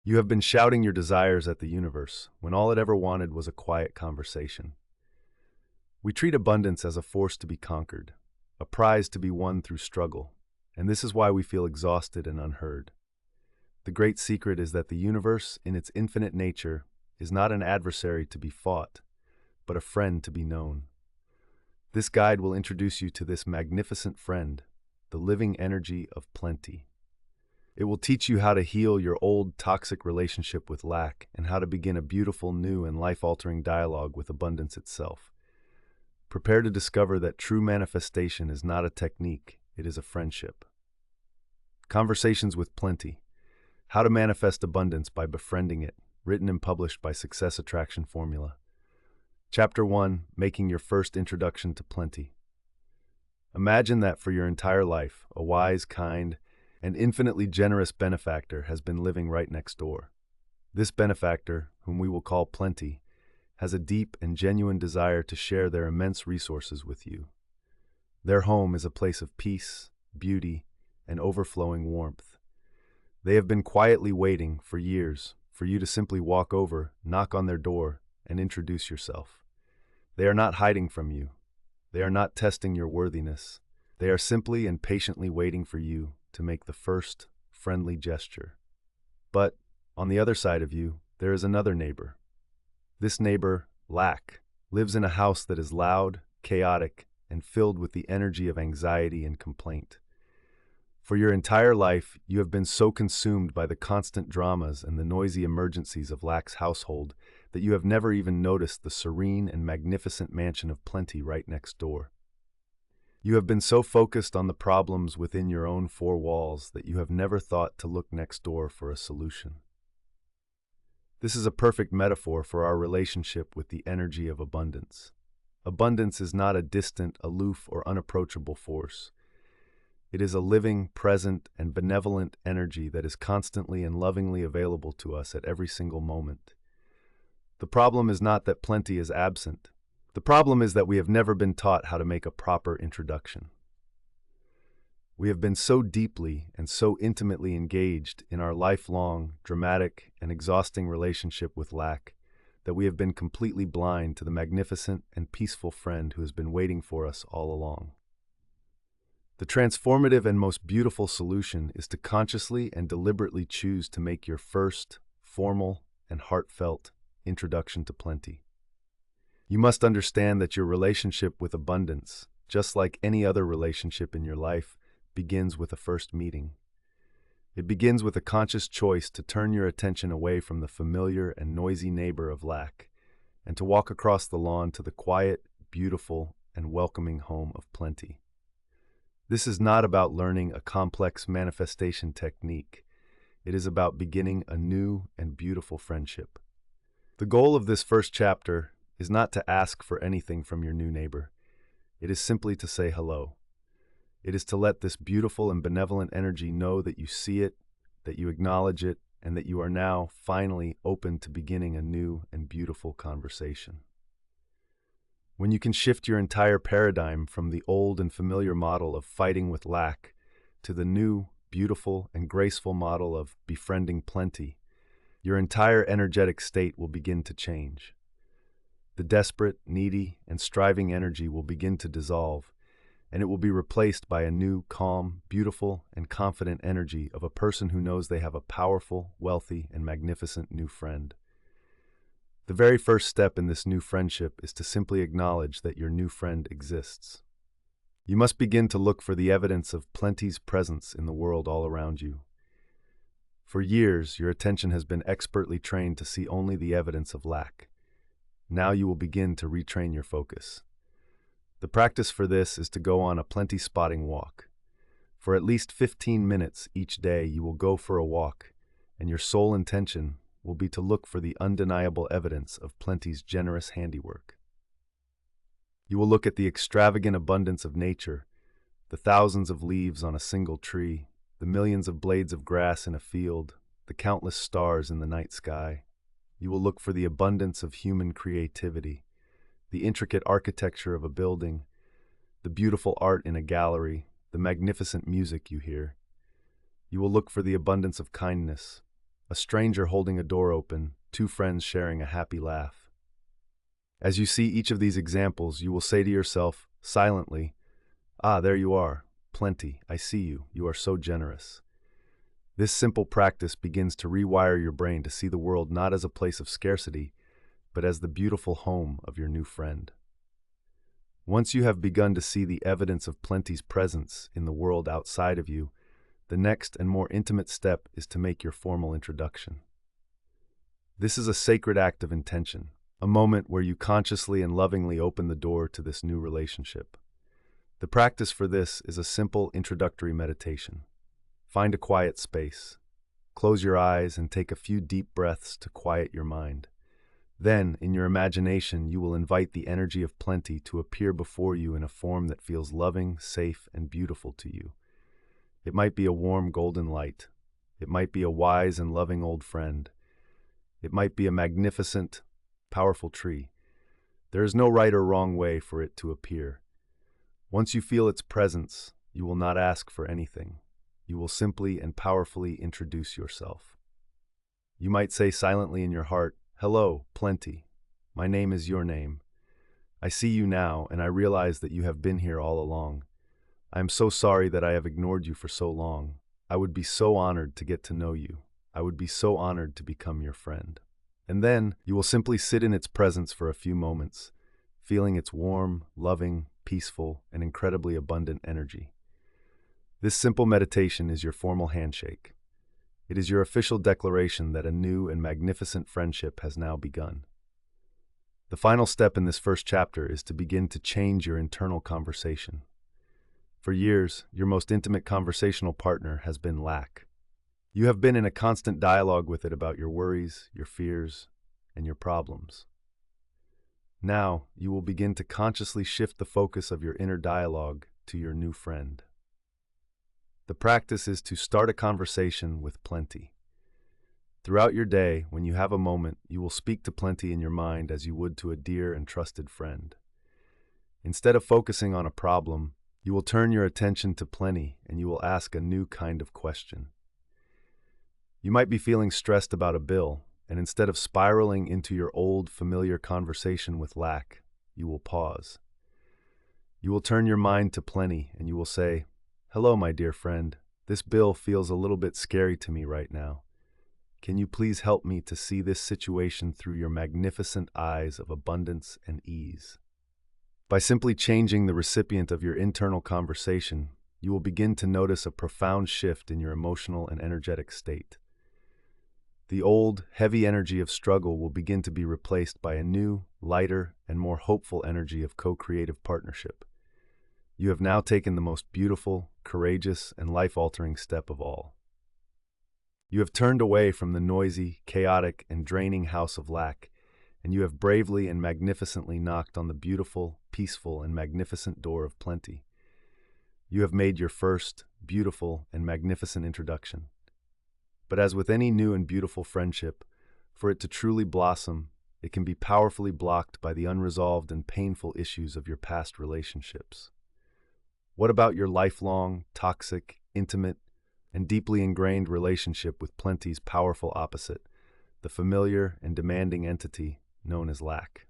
You have been shouting your desires at the universe when all it ever wanted was a quiet conversation. We treat abundance as a force to be conquered, a prize to be won through struggle, and this is why we feel exhausted and unheard. The great secret is that the universe, in its infinite nature, is not an adversary to be fought, but a friend to be known. This guide will introduce you to this magnificent friend, the living energy of plenty. It will teach you how to heal your old toxic relationship with lack and how to begin a beautiful, new, and life-altering dialogue with abundance itself. Prepare to discover that true manifestation is not a technique, it is a friendship. Conversations with Plenty. How to Manifest Abundance by Befriending It, written and published by Success Attraction Formula. Chapter 1, Making Your First Introduction to Plenty. Imagine that for your entire life, a wise, kind, and infinitely generous benefactor has been living right next door. This benefactor, whom we will call Plenty, has a deep and genuine desire to share their immense resources with you. Their home is a place of peace, beauty, and overflowing warmth. They have been quietly waiting for years for you to simply walk over, knock on their door, and introduce yourself. They are not hiding from you. They are not testing your worthiness. They are simply and patiently waiting for you to make the first friendly gesture. But on the other side of you, there is another neighbor. This neighbor, Lack, lives in a house that is loud, chaotic, and filled with the energy of anxiety and complaint. For your entire life, you have been so consumed by the constant dramas and the noisy emergencies of Lack's household that you have never even noticed the serene and magnificent mansion of Plenty right next door. You have been so focused on the problems within your own four walls that you have never thought to look next door for a solution. This is a perfect metaphor for our relationship with the energy of abundance. Abundance is not a distant, aloof, or unapproachable force. It is a living, present, and benevolent energy that is constantly and lovingly available to us at every single moment. The problem is not that Plenty is absent. The problem is that we have never been taught how to make a proper introduction. We have been so deeply and so intimately engaged in our lifelong, dramatic, and exhausting relationship with Lack that we have been completely blind to the magnificent and peaceful friend who has been waiting for us all along. The transformative and most beautiful solution is to consciously and deliberately choose to make your first, formal, and heartfelt introduction to Plenty. You must understand that your relationship with abundance, just like any other relationship in your life, begins with a first meeting. It begins with a conscious choice to turn your attention away from the familiar and noisy neighbor of Lack and to walk across the lawn to the quiet, beautiful, and welcoming home of Plenty. This is not about learning a complex manifestation technique. It is about beginning a new and beautiful friendship. The goal of this first chapter is not to ask for anything from your new neighbor. It is simply to say hello. It is to let this beautiful and benevolent energy know that you see it, that you acknowledge it, and that you are now finally open to beginning a new and beautiful conversation. When you can shift your entire paradigm from the old and familiar model of fighting with lack to the new, beautiful, and graceful model of befriending plenty, your entire energetic state will begin to change. The desperate, needy, and striving energy will begin to dissolve, and it will be replaced by a new, calm, beautiful, and confident energy of a person who knows they have a powerful, wealthy, and magnificent new friend. The very first step in this new friendship is to simply acknowledge that your new friend exists. You must begin to look for the evidence of plenty's presence in the world all around you. For years, your attention has been expertly trained to see only the evidence of lack. Now you will begin to retrain your focus. The practice for this is to go on a plenty spotting walk. For at least 15 minutes each day, you will go for a walk, and your sole intention will be to look for the undeniable evidence of plenty's generous handiwork. You will look at the extravagant abundance of nature, the thousands of leaves on a single tree, the millions of blades of grass in a field, the countless stars in the night sky. You will look for the abundance of human creativity, the intricate architecture of a building, the beautiful art in a gallery, the magnificent music you hear. You will look for the abundance of kindness, a stranger holding a door open, two friends sharing a happy laugh. As you see each of these examples, you will say to yourself, silently, "Ah, there you are. Plenty. I see you. You are so generous." This simple practice begins to rewire your brain to see the world not as a place of scarcity, but as the beautiful home of your new friend. Once you have begun to see the evidence of plenty's presence in the world outside of you, the next and more intimate step is to make your formal introduction. This is a sacred act of intention, a moment where you consciously and lovingly open the door to this new relationship. The practice for this is a simple introductory meditation. Find a quiet space. Close your eyes and take a few deep breaths to quiet your mind. Then, in your imagination, you will invite the energy of plenty to appear before you in a form that feels loving, safe, and beautiful to you. It might be a warm golden light. It might be a wise and loving old friend. It might be a magnificent, powerful tree. There is no right or wrong way for it to appear. Once you feel its presence, you will not ask for anything. You will simply and powerfully introduce yourself. You might say silently in your heart, "Hello, Plenty. My name is your name. I see you now, and I realize that you have been here all along. I am so sorry that I have ignored you for so long. I would be so honored to get to know you. I would be so honored to become your friend." And then you will simply sit in its presence for a few moments, feeling its warm, loving, peaceful, and incredibly abundant energy. This simple meditation is your formal handshake. It is your official declaration that a new and magnificent friendship has now begun. The final step in this first chapter is to begin to change your internal conversation. For years, your most intimate conversational partner has been lack. You have been in a constant dialogue with it about your worries, your fears, and your problems. Now, you will begin to consciously shift the focus of your inner dialogue to your new friend. The practice is to start a conversation with plenty. Throughout your day, when you have a moment, you will speak to plenty in your mind as you would to a dear and trusted friend. Instead of focusing on a problem, you will turn your attention to plenty and you will ask a new kind of question. You might be feeling stressed about a bill, and instead of spiraling into your old, familiar conversation with lack, you will pause. You will turn your mind to plenty and you will say, "Hello, my dear friend. This bill feels a little bit scary to me right now. Can you please help me to see this situation through your magnificent eyes of abundance and ease?" By simply changing the recipient of your internal conversation, you will begin to notice a profound shift in your emotional and energetic state. The old, heavy energy of struggle will begin to be replaced by a new, lighter, and more hopeful energy of co-creative partnership. You have now taken the most beautiful, courageous, and life-altering step of all. You have turned away from the noisy, chaotic, and draining house of lack, and you have bravely and magnificently knocked on the beautiful, peaceful, and magnificent door of plenty. You have made your first, beautiful, and magnificent introduction. But as with any new and beautiful friendship, for it to truly blossom, it can be powerfully blocked by the unresolved and painful issues of your past relationships. What about your lifelong, toxic, intimate, and deeply ingrained relationship with plenty's powerful opposite, the familiar and demanding entity known as lack?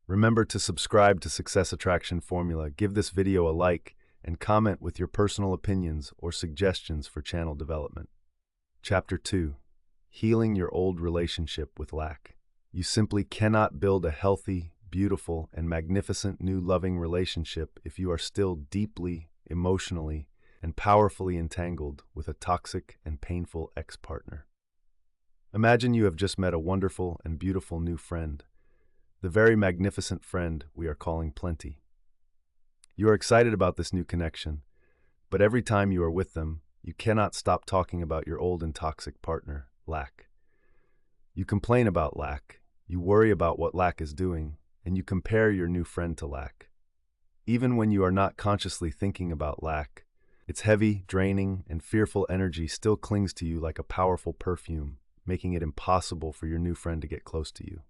Remember to subscribe to Success Attraction Formula, give this video a like, and comment with your personal opinions or suggestions for channel development. Chapter 2. Healing your old relationship with lack. You simply cannot build a healthy, beautiful, and magnificent new loving relationship if you are still deeply, emotionally, and powerfully entangled with a toxic and painful ex-partner. Imagine you have just met a wonderful and beautiful new friend, the very magnificent friend we are calling Plenty. You are excited about this new connection, but every time you are with them, you cannot stop talking about your old and toxic partner, lack. You complain about lack, you worry about what lack is doing, and you compare your new friend to lack. Even when you are not consciously thinking about lack, its heavy, draining, and fearful energy still clings to you like a powerful perfume, making it impossible for your new friend to get close to you.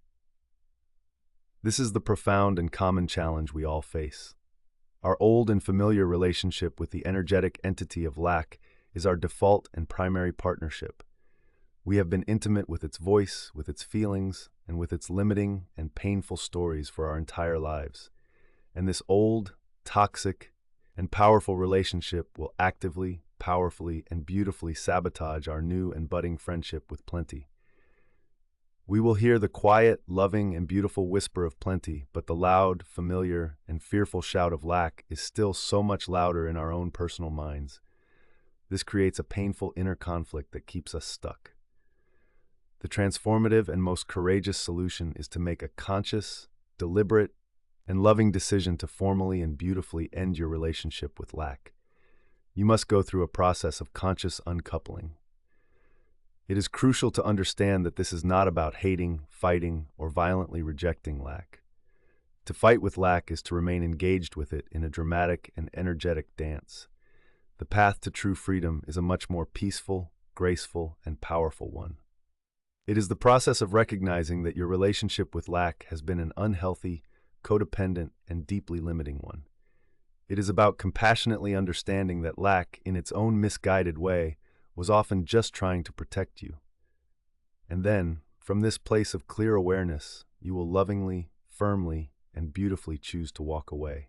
This is the profound and common challenge we all face. Our old and familiar relationship with the energetic entity of lack is our default and primary partnership. We have been intimate with its voice, with its feelings, and with its limiting and painful stories for our entire lives. And this old, toxic, and powerful relationship will actively, powerfully, and beautifully sabotage our new and budding friendship with plenty. We will hear the quiet, loving, and beautiful whisper of plenty, but the loud, familiar, and fearful shout of lack is still so much louder in our own personal minds. This creates a painful inner conflict that keeps us stuck. The transformative and most courageous solution is to make a conscious, deliberate, and loving decision to formally and beautifully end your relationship with lack. You must go through a process of conscious uncoupling. It is crucial to understand that this is not about hating, fighting, or violently rejecting lack. To fight with lack is to remain engaged with it in a dramatic and energetic dance. The path to true freedom is a much more peaceful, graceful, and powerful one. It is the process of recognizing that your relationship with lack has been an unhealthy, codependent, and deeply limiting one. It is about compassionately understanding that lack, in its own misguided way, was often just trying to protect you. And then, from this place of clear awareness, you will lovingly, firmly, and beautifully choose to walk away.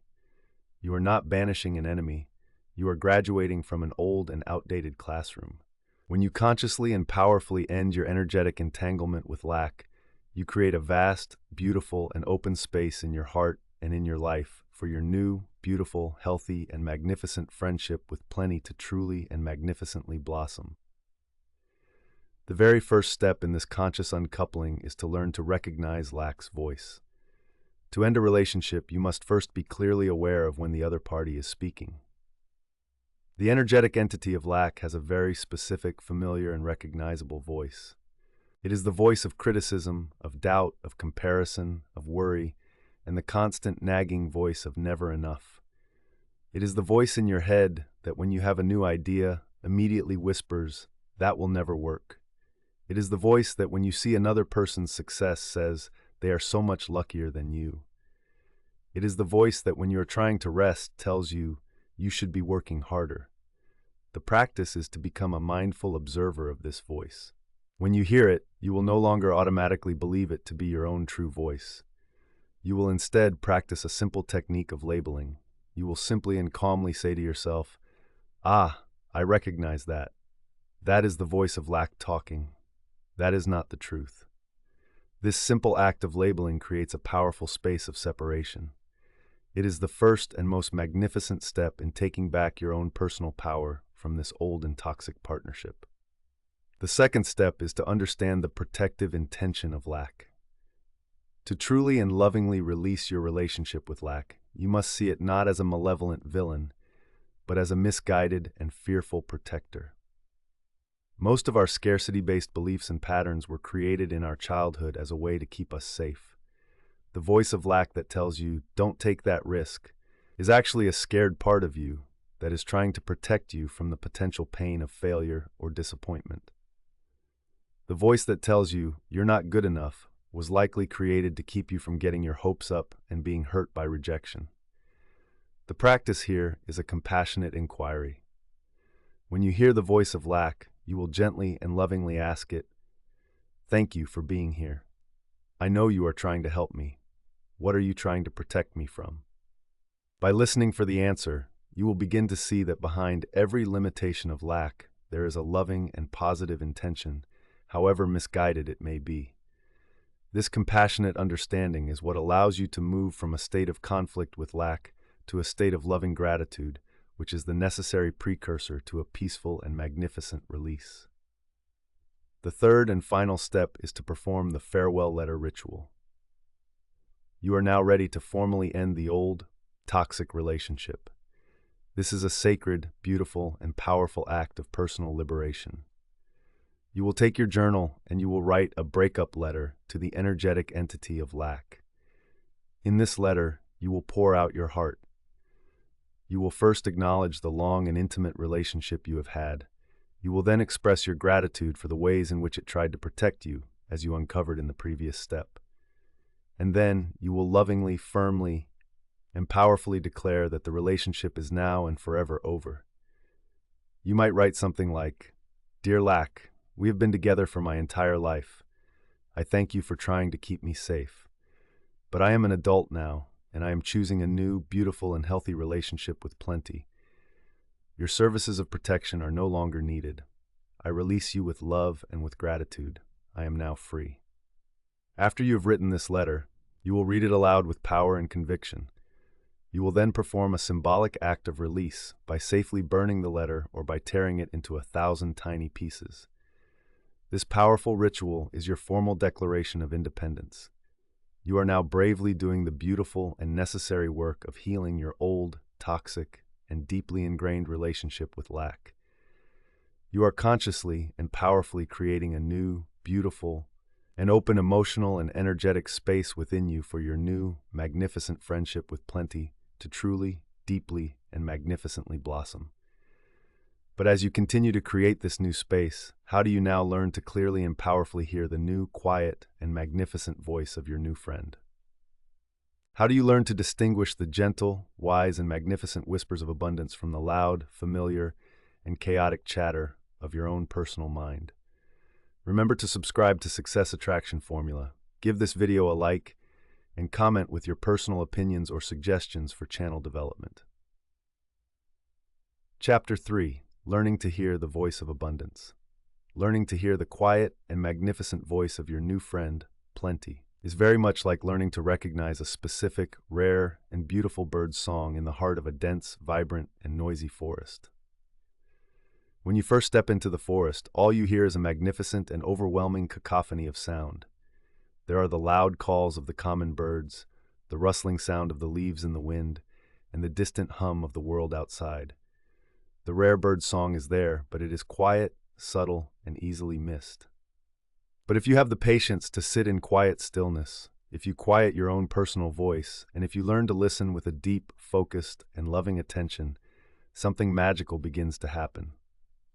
You are not banishing an enemy. You are graduating from an old and outdated classroom. When you consciously and powerfully end your energetic entanglement with lack, you create a vast, beautiful, and open space in your heart and in your life for your new, beautiful, healthy, and magnificent friendship with plenty to truly and magnificently blossom. The very first step in this conscious uncoupling is to learn to recognize lack's voice. To end a relationship, you must first be clearly aware of when the other party is speaking. The energetic entity of lack has a very specific, familiar, and recognizable voice. It is the voice of criticism, of doubt, of comparison, of worry, and the constant nagging voice of never enough. It is the voice in your head that when you have a new idea, immediately whispers, "That will never work." It is the voice that when you see another person's success says, "They are so much luckier than you." It is the voice that when you are trying to rest tells you, "You should be working harder." The practice is to become a mindful observer of this voice. When you hear it, you will no longer automatically believe it to be your own true voice. You will instead practice a simple technique of labeling. You will simply and calmly say to yourself, "Ah, I recognize that. That is the voice of lack talking. That is not the truth." This simple act of labeling creates a powerful space of separation. It is the first and most magnificent step in taking back your own personal power from this old and toxic partnership. The second step is to understand the protective intention of lack. To truly and lovingly release your relationship with lack, you must see it not as a malevolent villain, but as a misguided and fearful protector. Most of our scarcity-based beliefs and patterns were created in our childhood as a way to keep us safe. The voice of lack that tells you, "Don't take that risk," is actually a scared part of you that is trying to protect you from the potential pain of failure or disappointment. The voice that tells you, "You're not good enough," was likely created to keep you from getting your hopes up and being hurt by rejection. The practice here is a compassionate inquiry. When you hear the voice of lack, you will gently and lovingly ask it, "Thank you for being here. I know you are trying to help me. What are you trying to protect me from?" By listening for the answer, you will begin to see that behind every limitation of lack, there is a loving and positive intention, however misguided it may be. This compassionate understanding is what allows you to move from a state of conflict with lack to a state of loving gratitude, which is the necessary precursor to a peaceful and magnificent release. The third and final step is to perform the farewell letter ritual. You are now ready to formally end the old, toxic relationship. This is a sacred, beautiful, and powerful act of personal liberation. You will take your journal and you will write a breakup letter to the energetic entity of lack. In this letter, you will pour out your heart. You will first acknowledge the long and intimate relationship you have had. You will then express your gratitude for the ways in which it tried to protect you, as you uncovered in the previous step. And then you will lovingly, firmly, and powerfully declare that the relationship is now and forever over. You might write something like, "Dear lack, We have been together for my entire life. I thank you for trying to keep me safe. But I am an adult now, and I am choosing a new, beautiful, and healthy relationship with Plenty. Your services of protection are no longer needed. I release you with love and with gratitude. I am now free. After you have written this letter, you will read it aloud with power and conviction. You will then perform a symbolic act of release by safely burning the letter or by tearing it into 1,000 tiny pieces. This powerful ritual is your formal declaration of independence. You are now bravely doing the beautiful and necessary work of healing your old, toxic, and deeply ingrained relationship with lack. You are consciously and powerfully creating a new, beautiful, and open emotional and energetic space within you for your new, magnificent friendship with Plenty to truly, deeply, and magnificently blossom. But as you continue to create this new space, how do you now learn to clearly and powerfully hear the new, quiet, and magnificent voice of your new friend? How do you learn to distinguish the gentle, wise, and magnificent whispers of abundance from the loud, familiar, and chaotic chatter of your own personal mind? Remember to subscribe to Success Attraction Formula, give this video a like, and comment with your personal opinions or suggestions for channel development. Chapter 3. Learning to hear the voice of abundance. Learning to hear the quiet and magnificent voice of your new friend, Plenty, is very much like learning to recognize a specific, rare, and beautiful bird's song in the heart of a dense, vibrant, and noisy forest. When you first step into the forest, all you hear is a magnificent and overwhelming cacophony of sound. There are the loud calls of the common birds, the rustling sound of the leaves in the wind, and the distant hum of the world outside. The rare bird song is there, but it is quiet, subtle, and easily missed. But if you have the patience to sit in quiet stillness, if you quiet your own personal voice, and if you learn to listen with a deep, focused, and loving attention, something magical begins to happen.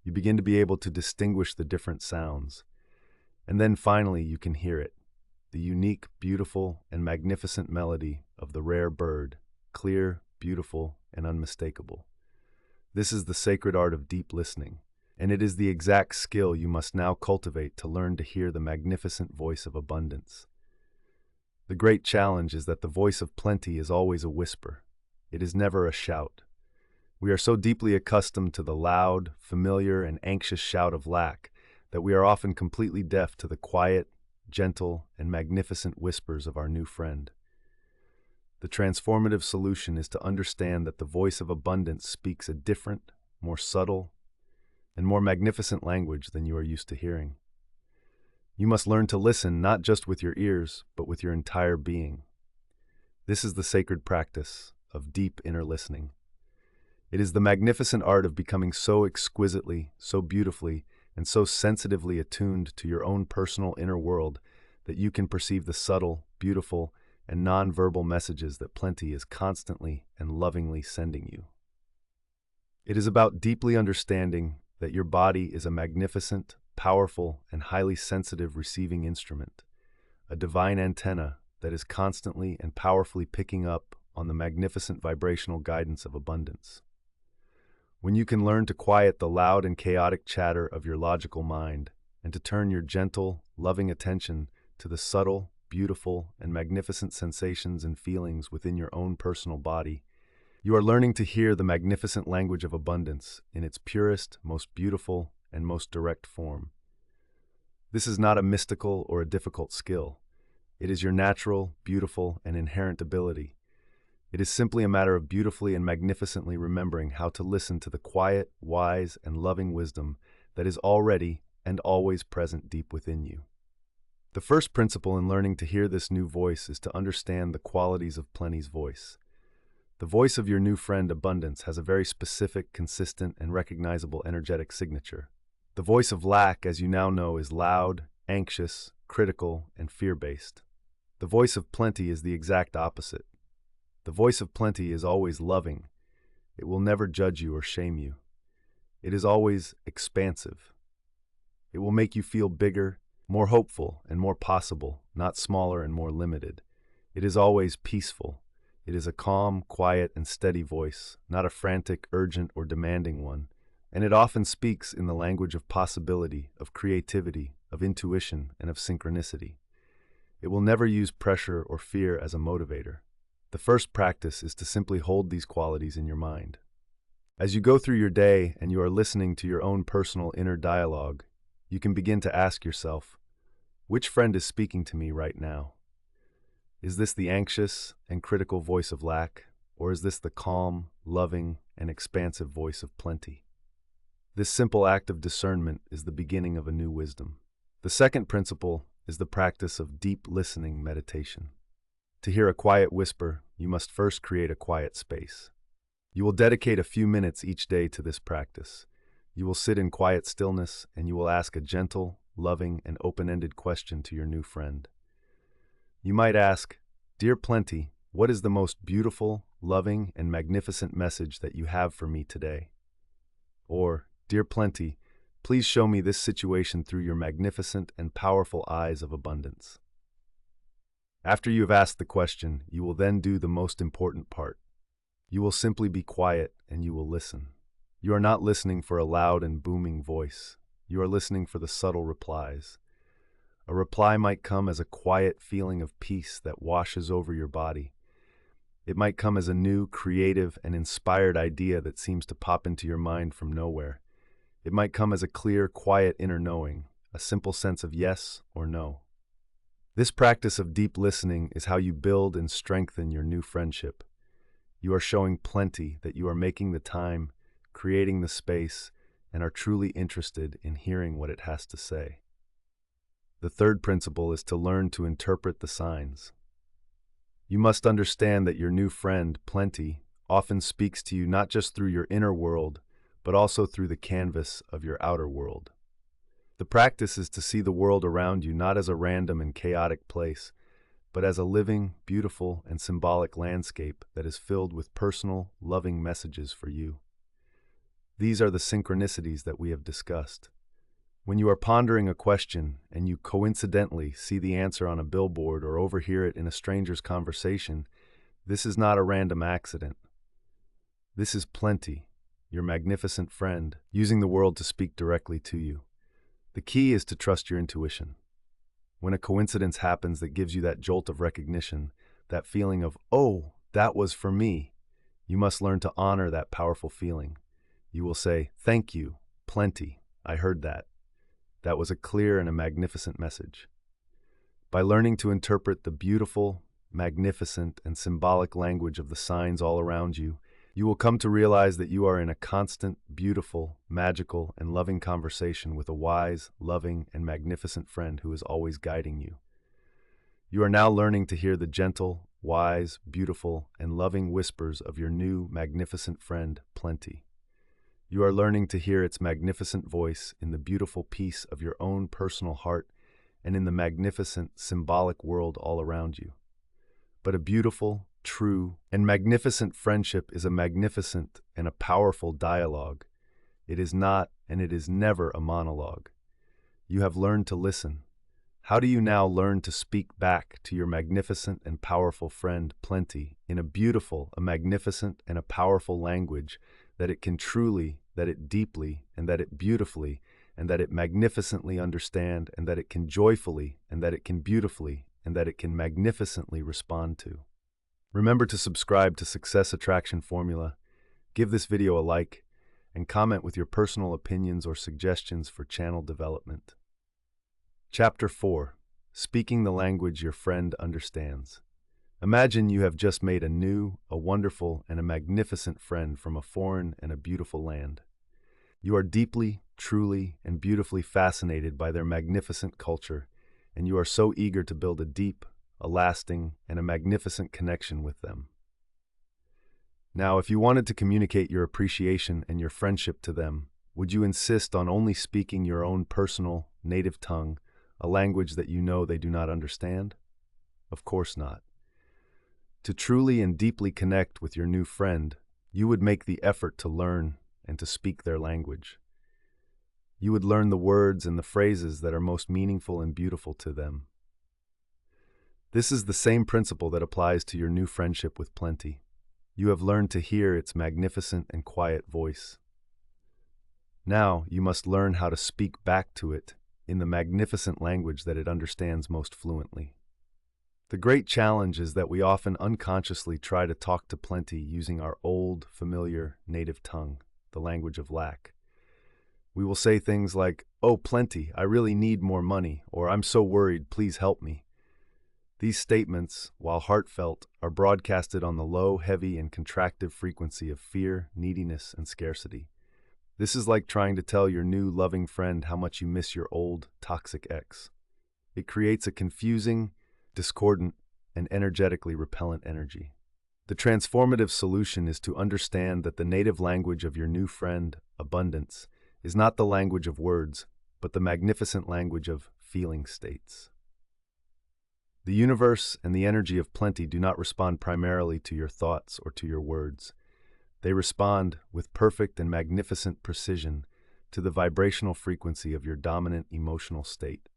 You begin to be able to distinguish the different sounds. And then finally you can hear it, the unique, beautiful, and magnificent melody of the rare bird, clear, beautiful, and unmistakable. This is the sacred art of deep listening, and it is the exact skill you must now cultivate to learn to hear the magnificent voice of abundance. The great challenge is that the voice of Plenty is always a whisper. It is never a shout. We are so deeply accustomed to the loud, familiar, and anxious shout of lack that we are often completely deaf to the quiet, gentle, and magnificent whispers of our new friend. The transformative solution is to understand that the voice of abundance speaks a different, more subtle, and more magnificent language than you are used to hearing. You must learn to listen not just with your ears, but with your entire being. This is the sacred practice of deep inner listening. It is the magnificent art of becoming so exquisitely, so beautifully, and so sensitively attuned to your own personal inner world that you can perceive the subtle, beautiful, and non-verbal messages that Plenty is constantly and lovingly sending you. It is about deeply understanding that your body is a magnificent, powerful, and highly sensitive receiving instrument, a divine antenna that is constantly and powerfully picking up on the magnificent vibrational guidance of abundance. When you can learn to quiet the loud and chaotic chatter of your logical mind and to turn your gentle, loving attention to the subtle, beautiful, and magnificent sensations and feelings within your own personal body, you are learning to hear the magnificent language of abundance in its purest, most beautiful, and most direct form. This is not a mystical or a difficult skill. It is your natural, beautiful, and inherent ability. It is simply a matter of beautifully and magnificently remembering how to listen to the quiet, wise, and loving wisdom that is already and always present deep within you. The first principle in learning to hear this new voice is to understand the qualities of Plenty's voice. The voice of your new friend Abundance has a very specific, consistent, and recognizable energetic signature. The voice of lack, as you now know, is loud, anxious, critical, and fear-based. The voice of Plenty is the exact opposite. The voice of Plenty is always loving. It will never judge you or shame you. It is always expansive. It will make you feel bigger, more hopeful, and more possible, not smaller and more limited. It is always peaceful. It is a calm, quiet, and steady voice, not a frantic, urgent, or demanding one, and it often speaks in the language of possibility, of creativity, of intuition, and of synchronicity. It will never use pressure or fear as a motivator. The first practice is to simply hold these qualities in your mind. As you go through your day and you are listening to your own personal inner dialogue, you can begin to ask yourself, which friend is speaking to me right now? Is this the anxious and critical voice of lack, or is this the calm, loving, and expansive voice of plenty? This simple act of discernment is the beginning of a new wisdom. The second principle is the practice of deep listening meditation. To hear a quiet whisper, you must first create a quiet space. You will dedicate a few minutes each day to this practice. You will sit in quiet stillness and you will ask a gentle, loving, and open-ended question to your new friend. You might ask, "Dear Plenty, what is the most beautiful, loving, and magnificent message that you have for me today?" Or, "Dear Plenty, please show me this situation through your magnificent and powerful eyes of abundance." After you have asked the question, you will then do the most important part. You will simply be quiet and you will listen. You are not listening for a loud and booming voice. You are listening for the subtle replies. A reply might come as a quiet feeling of peace that washes over your body. It might come as a new, creative, and inspired idea that seems to pop into your mind from nowhere. It might come as a clear, quiet inner knowing, a simple sense of yes or no. This practice of deep listening is how you build and strengthen your new friendship. You are showing Plenty that you are making the time, creating the space, and are truly interested in hearing what it has to say. The third principle is to learn to interpret the signs. You must understand that your new friend, Plenty, often speaks to you not just through your inner world, but also through the canvas of your outer world. The practice is to see the world around you not as a random and chaotic place, but as a living, beautiful, and symbolic landscape that is filled with personal, loving messages for you. These are the synchronicities that we have discussed. When you are pondering a question and you coincidentally see the answer on a billboard or overhear it in a stranger's conversation, this is not a random accident. This is Plenty, your magnificent friend, using the world to speak directly to you. The key is to trust your intuition. When a coincidence happens that gives you that jolt of recognition, that feeling of, "Oh, that was for me," you must learn to honor that powerful feeling. You will say, "Thank you, Plenty, I heard that. That was a clear and a magnificent message." By learning to interpret the beautiful, magnificent, and symbolic language of the signs all around you, you will come to realize that you are in a constant, beautiful, magical, and loving conversation with a wise, loving, and magnificent friend who is always guiding you. You are now learning to hear the gentle, wise, beautiful, and loving whispers of your new, magnificent friend, Plenty. You are learning to hear its magnificent voice in the beautiful peace of your own personal heart and in the magnificent, symbolic world all around you. But a beautiful, true, and magnificent friendship is a magnificent and a powerful dialogue. It is not, and it is never a monologue. You have learned to listen. How do you now learn to speak back to your magnificent and powerful friend, Plenty, in a beautiful, a magnificent, and a powerful language that it can truly, that it deeply, and that it beautifully, and that it magnificently understand, and that it can joyfully, and that it can beautifully, and that it can magnificently respond to? Remember to subscribe to Success Attraction Formula, give this video a like, and comment with your personal opinions or suggestions for channel development. Chapter 4. Speaking the language your friend understands. Imagine you have just made a new, a wonderful, and a magnificent friend from a foreign and a beautiful land. You are deeply, truly, and beautifully fascinated by their magnificent culture, and you are so eager to build a deep, a lasting, and a magnificent connection with them. Now, if you wanted to communicate your appreciation and your friendship to them, would you insist on only speaking your own personal, native tongue, a language that you know they do not understand? Of course not. To truly and deeply connect with your new friend, you would make the effort to learn and to speak their language. You would learn the words and the phrases that are most meaningful and beautiful to them. This is the same principle that applies to your new friendship with Plenty. You have learned to hear its magnificent and quiet voice. Now you must learn how to speak back to it in the magnificent language that it understands most fluently. The great challenge is that we often unconsciously try to talk to plenty using our old, familiar, native tongue, the language of lack. We will say things like, "Oh, plenty, I really need more money," or "I'm so worried, please help me." These statements, while heartfelt, are broadcasted on the low, heavy, and contractive frequency of fear, neediness, and scarcity. This is like trying to tell your new, loving friend how much you miss your old, toxic ex. It creates a confusing, discordant, and energetically repellent energy. The transformative solution is to understand that the native language of your new friend, abundance, is not the language of words, but the magnificent language of feeling states. The universe and the energy of plenty do not respond primarily to your thoughts or to your words. They respond with perfect and magnificent precision to the vibrational frequency of your dominant emotional state.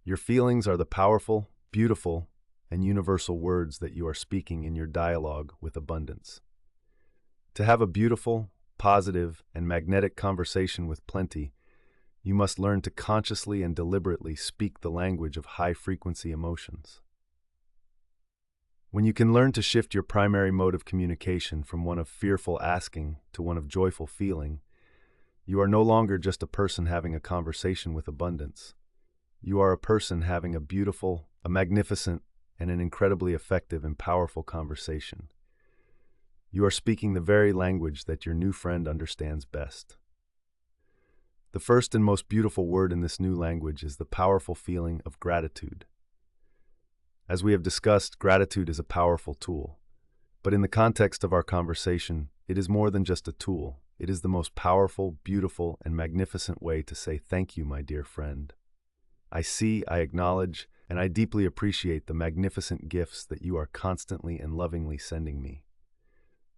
Your feelings are the powerful, beautiful, and universal words that you are speaking in your dialogue with abundance. To have a beautiful, positive, and magnetic conversation with plenty, you must learn to consciously and deliberately speak the language of high-frequency emotions. When you can learn to shift your primary mode of communication from one of fearful asking to one of joyful feeling, you are no longer just a person having a conversation with abundance. You are a person having a beautiful, a magnificent, and an incredibly effective and powerful conversation. You are speaking the very language that your new friend understands best. The first and most beautiful word in this new language is the powerful feeling of gratitude. As we have discussed, gratitude is a powerful tool. But in the context of our conversation, it is more than just a tool. It is the most powerful, beautiful, and magnificent way to say thank you, my dear friend. I see, I acknowledge, and I deeply appreciate the magnificent gifts that you are constantly and lovingly sending me.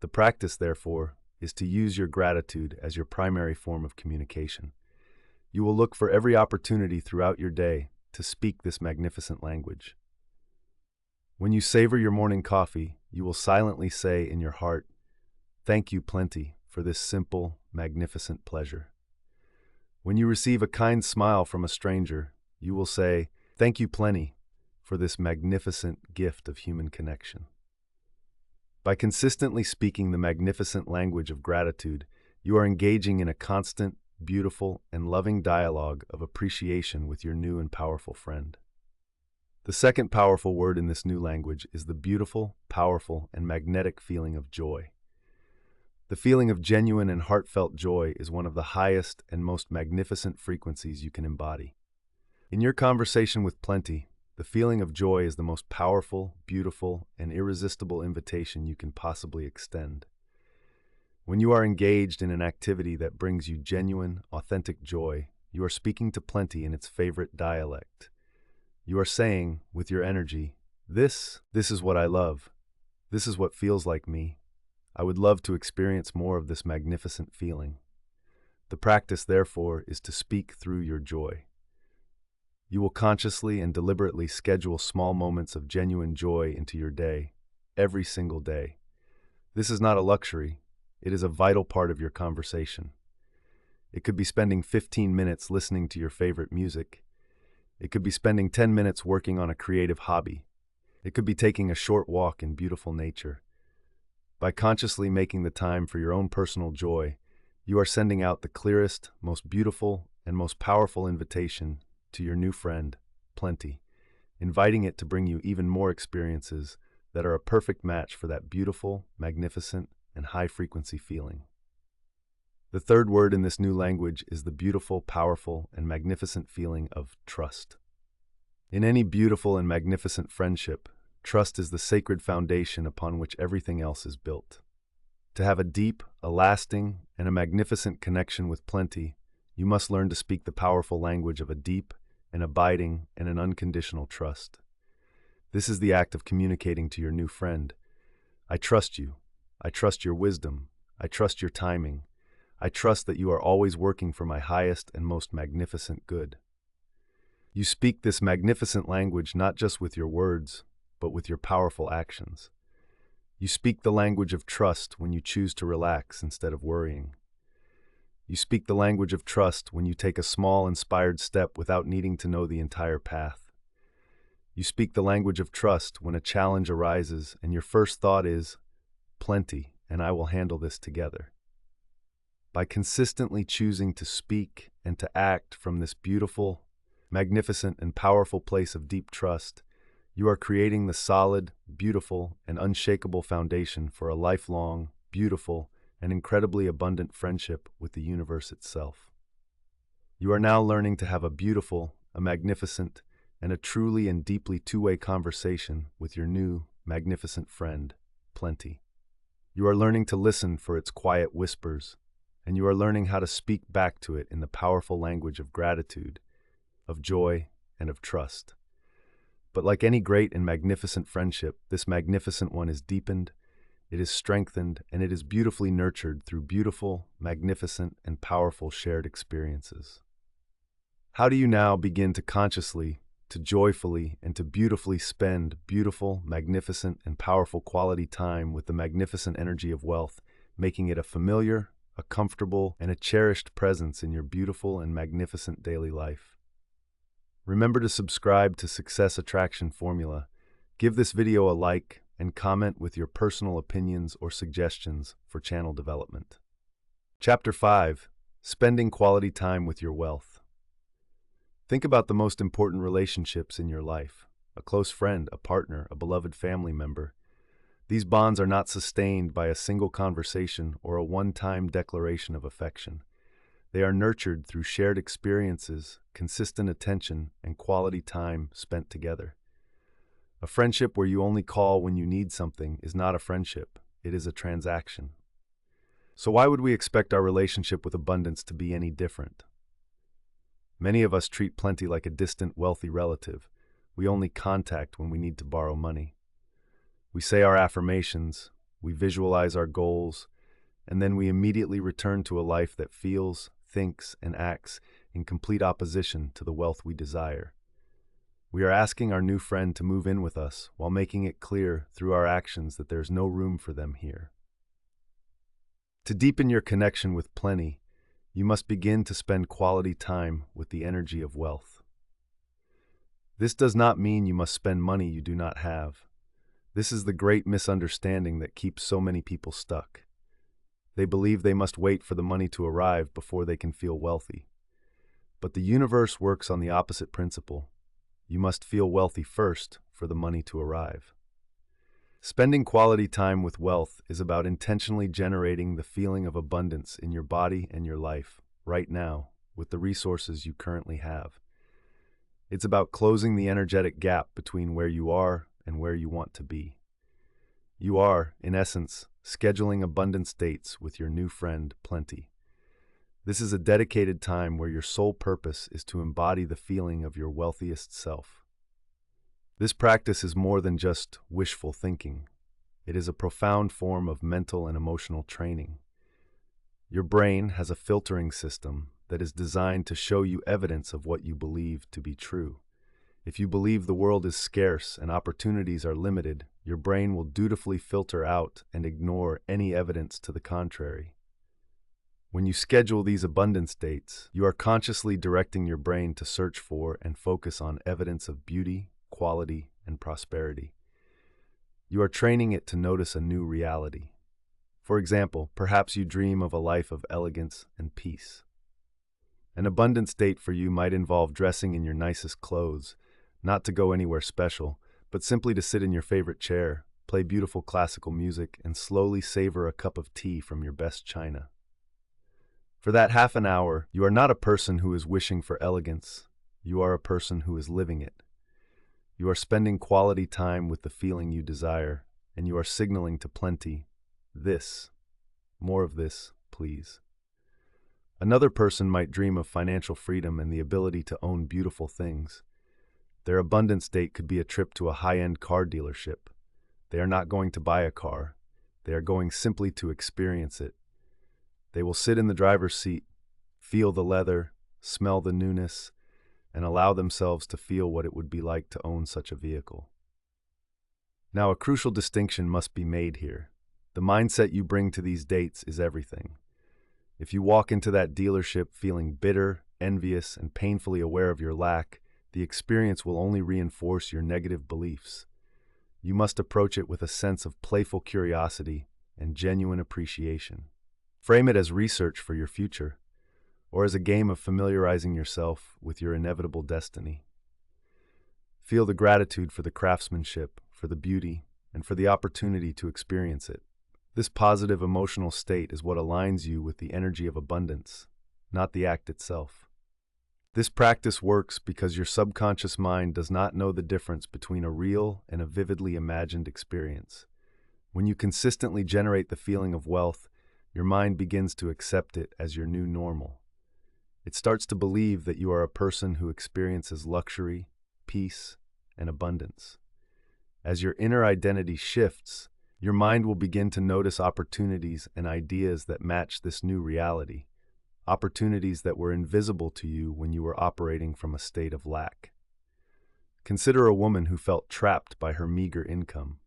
The practice, therefore, is to use your gratitude as your primary form of communication. You will look for every opportunity throughout your day to speak this magnificent language. When you savor your morning coffee, you will silently say in your heart, "Thank you plenty for this simple, magnificent pleasure." When you receive a kind smile from a stranger, you will say, "Thank you plenty for this magnificent gift of human connection." By consistently speaking the magnificent language of gratitude, you are engaging in a constant, beautiful, and loving dialogue of appreciation with your new and powerful friend. The second powerful word in this new language is the beautiful, powerful, and magnetic feeling of joy. The feeling of genuine and heartfelt joy is one of the highest and most magnificent frequencies you can embody. In your conversation with plenty, the feeling of joy is the most powerful, beautiful, and irresistible invitation you can possibly extend. When you are engaged in an activity that brings you genuine, authentic joy, you are speaking to plenty in its favorite dialect. You are saying, with your energy, this is what I love. This is what feels like me. I would love to experience more of this magnificent feeling. The practice, therefore, is to speak through your joy. You will consciously and deliberately schedule small moments of genuine joy into your day, every single day. This is not a luxury. It is a vital part of your conversation. It could be spending 15 minutes listening to your favorite music. It could be spending 10 minutes working on a creative hobby. It could be taking a short walk in beautiful nature. By consciously making the time for your own personal joy, you are sending out the clearest, most beautiful, and most powerful invitation to your new friend, plenty, inviting it to bring you even more experiences that are a perfect match for that beautiful, magnificent, and high-frequency feeling. The third word in this new language is the beautiful, powerful, and magnificent feeling of trust. In any beautiful and magnificent friendship, trust is the sacred foundation upon which everything else is built. To have a deep, a lasting, and a magnificent connection with plenty, you must learn to speak the powerful language of a deep, an abiding, and an unconditional trust. This is the act of communicating to your new friend, "I trust you. I trust your wisdom. I trust your timing. I trust that you are always working for my highest and most magnificent good." You speak this magnificent language not just with your words, but with your powerful actions. You speak the language of trust when you choose to relax instead of worrying. You speak the language of trust when you take a small, inspired step without needing to know the entire path. You speak the language of trust when a challenge arises and your first thought is, "Plenty, and I will handle this together." By consistently choosing to speak and to act from this beautiful, magnificent, and powerful place of deep trust, you are creating the solid, beautiful, and unshakable foundation for a lifelong, beautiful, and incredibly abundant friendship with the universe itself. You are now learning to have a beautiful, a magnificent, and a truly and deeply two-way conversation with your new, magnificent friend, Plenty. You are learning to listen for its quiet whispers, and you are learning how to speak back to it in the powerful language of gratitude, of joy, and of trust. But like any great and magnificent friendship, this magnificent one is deepened, it is strengthened, and it is beautifully nurtured through beautiful, magnificent, and powerful shared experiences. How do you now begin to consciously, to joyfully, and to beautifully spend beautiful, magnificent, and powerful quality time with the magnificent energy of wealth, making it a familiar, a comfortable, and a cherished presence in your beautiful and magnificent daily life? Remember to subscribe to Success Attraction Formula. Give this video a like and comment with your personal opinions or suggestions for channel development. Chapter 5. Spending Quality Time with Your Wealth. Think about the most important relationships in your life: a close friend, a partner, a beloved family member. These bonds are not sustained by a single conversation or a one-time declaration of affection. They are nurtured through shared experiences, consistent attention, and quality time spent together. A friendship where you only call when you need something is not a friendship, it is a transaction. So why would we expect our relationship with abundance to be any different? Many of us treat Plenty like a distant, wealthy relative. We only contact when we need to borrow money. We say our affirmations, we visualize our goals, and then we immediately return to a life that feels, thinks, and acts in complete opposition to the wealth we desire. We are asking our new friend to move in with us while making it clear through our actions that there's no room for them here. To deepen your connection with Plenty, you must begin to spend quality time with the energy of wealth. This does not mean you must spend money you do not have. This is the great misunderstanding that keeps so many people stuck. They believe they must wait for the money to arrive before they can feel wealthy. But the universe works on the opposite principle. You must feel wealthy first for the money to arrive. Spending quality time with wealth is about intentionally generating the feeling of abundance in your body and your life, right now, with the resources you currently have. It's about closing the energetic gap between where you are and where you want to be. You are, in essence, scheduling abundance dates with your new friend, Plenty. This is a dedicated time where your sole purpose is to embody the feeling of your wealthiest self. This practice is more than just wishful thinking. It is a profound form of mental and emotional training. Your brain has a filtering system that is designed to show you evidence of what you believe to be true. If you believe the world is scarce and opportunities are limited, your brain will dutifully filter out and ignore any evidence to the contrary. When you schedule these abundance dates, you are consciously directing your brain to search for and focus on evidence of beauty, quality, and prosperity. You are training it to notice a new reality. For example, perhaps you dream of a life of elegance and peace. An abundance date for you might involve dressing in your nicest clothes, not to go anywhere special, but simply to sit in your favorite chair, play beautiful classical music, and slowly savor a cup of tea from your best china. For that half an hour, you are not a person who is wishing for elegance. You are a person who is living it. You are spending quality time with the feeling you desire, and you are signaling to Plenty, this, more of this, please. Another person might dream of financial freedom and the ability to own beautiful things. Their abundance date could be a trip to a high-end car dealership. They are not going to buy a car. They are going simply to experience it. They will sit in the driver's seat, feel the leather, smell the newness, and allow themselves to feel what it would be like to own such a vehicle. Now, a crucial distinction must be made here. The mindset you bring to these dates is everything. If you walk into that dealership feeling bitter, envious, and painfully aware of your lack, the experience will only reinforce your negative beliefs. You must approach it with a sense of playful curiosity and genuine appreciation. Frame it as research for your future, or as a game of familiarizing yourself with your inevitable destiny. Feel the gratitude for the craftsmanship, for the beauty, and for the opportunity to experience it. This positive emotional state is what aligns you with the energy of abundance, not the act itself. This practice works because your subconscious mind does not know the difference between a real and a vividly imagined experience. When you consistently generate the feeling of wealth, your mind begins to accept it as your new normal. It starts to believe that you are a person who experiences luxury, peace, and abundance. As your inner identity shifts, your mind will begin to notice opportunities and ideas that match this new reality, opportunities that were invisible to you when you were operating from a state of lack. Consider a woman who felt trapped by her meager income.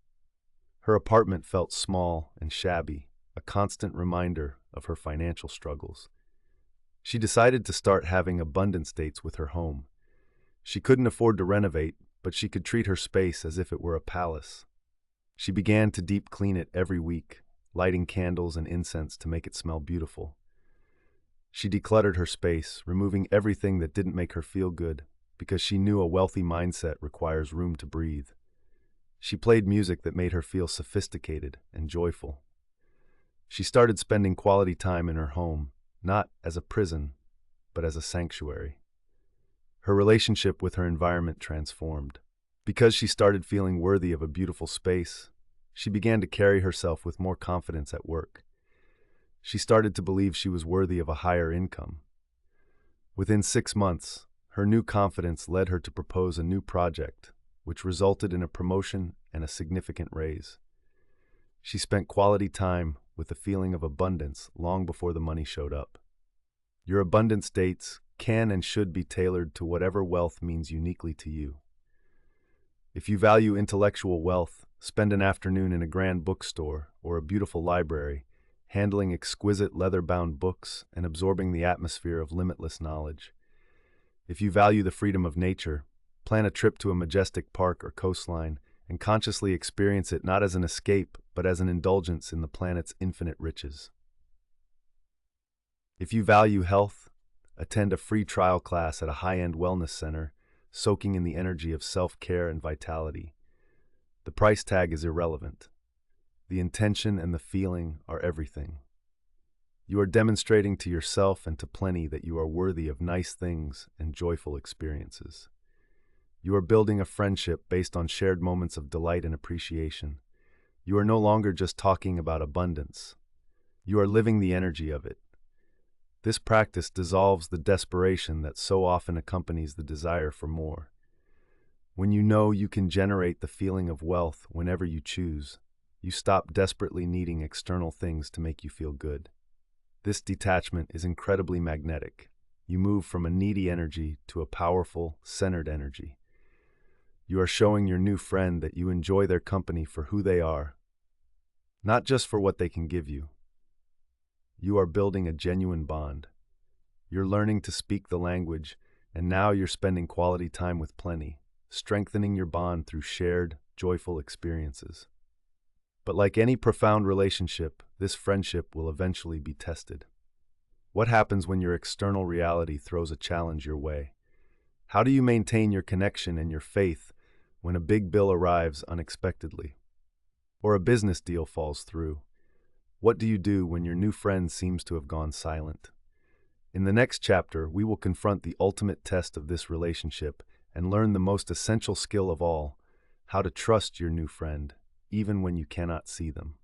Her apartment felt small and shabby, a constant reminder of her financial struggles. She decided to start having abundance dates with her home. She couldn't afford to renovate, but she could treat her space as if it were a palace. She began to deep clean it every week, lighting candles and incense to make it smell beautiful. She decluttered her space, removing everything that didn't make her feel good, because she knew a wealthy mindset requires room to breathe. She played music that made her feel sophisticated and joyful. She started spending quality time in her home, not as a prison, but as a sanctuary. Her relationship with her environment transformed. Because she started feeling worthy of a beautiful space, she began to carry herself with more confidence at work. She started to believe she was worthy of a higher income. Within 6 months, her new confidence led her to propose a new project, which resulted in a promotion and a significant raise. She spent quality time with a feeling of abundance long before the money showed up. Your abundance dates can and should be tailored to whatever wealth means uniquely to you. If you value intellectual wealth, spend an afternoon in a grand bookstore or a beautiful library, handling exquisite leather-bound books and absorbing the atmosphere of limitless knowledge. If you value the freedom of nature, plan a trip to a majestic park or coastline and consciously experience it not as an escape, but as an indulgence in the planet's infinite riches. If you value health, attend a free trial class at a high-end wellness center, soaking in the energy of self-care and vitality. The price tag is irrelevant. The intention and the feeling are everything. You are demonstrating to yourself and to plenty that you are worthy of nice things and joyful experiences. You are building a friendship based on shared moments of delight and appreciation. You are no longer just talking about abundance. You are living the energy of it. This practice dissolves the desperation that so often accompanies the desire for more. When you know you can generate the feeling of wealth whenever you choose, you stop desperately needing external things to make you feel good. This detachment is incredibly magnetic. You move from a needy energy to a powerful, centered energy. You are showing your new friend that you enjoy their company for who they are, not just for what they can give you. You are building a genuine bond. You're learning to speak the language, and now you're spending quality time with plenty, strengthening your bond through shared, joyful experiences. But like any profound relationship, this friendship will eventually be tested. What happens when your external reality throws a challenge your way? How do you maintain your connection and your faith when a big bill arrives unexpectedly? Or a business deal falls through? What do you do when your new friend seems to have gone silent? In the next chapter, we will confront the ultimate test of this relationship and learn the most essential skill of all, how to trust your new friend, even when you cannot see them.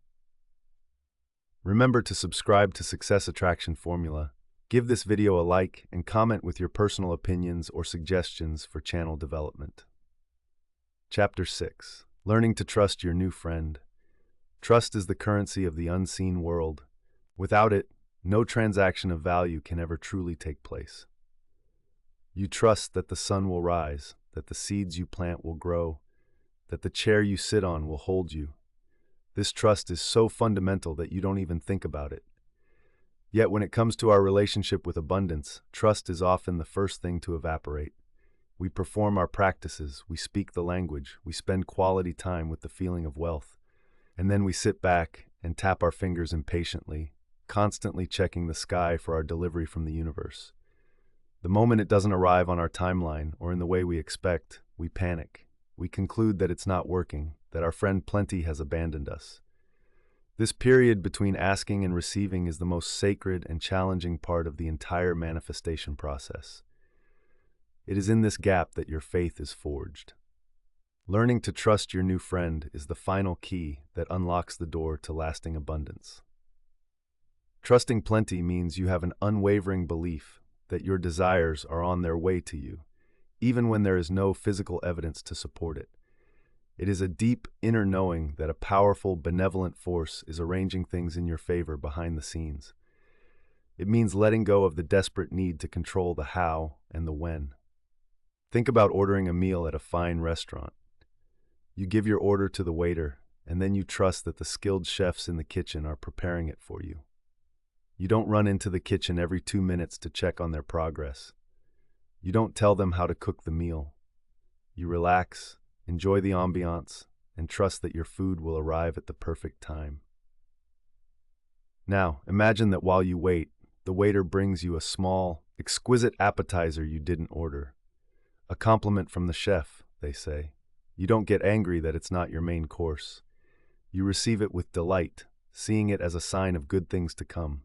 Remember to subscribe to Success Attraction Formula, give this video a like, and comment with your personal opinions or suggestions for channel development. Chapter 6. Learning to Trust Your New Friend. Trust is the currency of the unseen world. Without it, no transaction of value can ever truly take place. You trust that the sun will rise, that the seeds you plant will grow, that the chair you sit on will hold you. This trust is so fundamental that you don't even think about it. Yet when it comes to our relationship with abundance, trust is often the first thing to evaporate. We perform our practices, we speak the language, we spend quality time with the feeling of wealth, and then we sit back and tap our fingers impatiently, constantly checking the sky for our delivery from the universe. The moment it doesn't arrive on our timeline or in the way we expect, we panic. We conclude that it's not working, that our friend Plenty has abandoned us. This period between asking and receiving is the most sacred and challenging part of the entire manifestation process. It is in this gap that your faith is forged. Learning to trust your new friend is the final key that unlocks the door to lasting abundance. Trusting Plenty means you have an unwavering belief that your desires are on their way to you, even when there is no physical evidence to support it. It is a deep inner knowing that a powerful, benevolent force is arranging things in your favor behind the scenes. It means letting go of the desperate need to control the how and the when. Think about ordering a meal at a fine restaurant. You give your order to the waiter, and then you trust that the skilled chefs in the kitchen are preparing it for you. You don't run into the kitchen every 2 minutes to check on their progress. You don't tell them how to cook the meal. You relax, enjoy the ambiance, and trust that your food will arrive at the perfect time. Now, imagine that while you wait, the waiter brings you a small, exquisite appetizer you didn't order. A compliment from the chef, they say. You don't get angry that it's not your main course. You receive it with delight, seeing it as a sign of good things to come.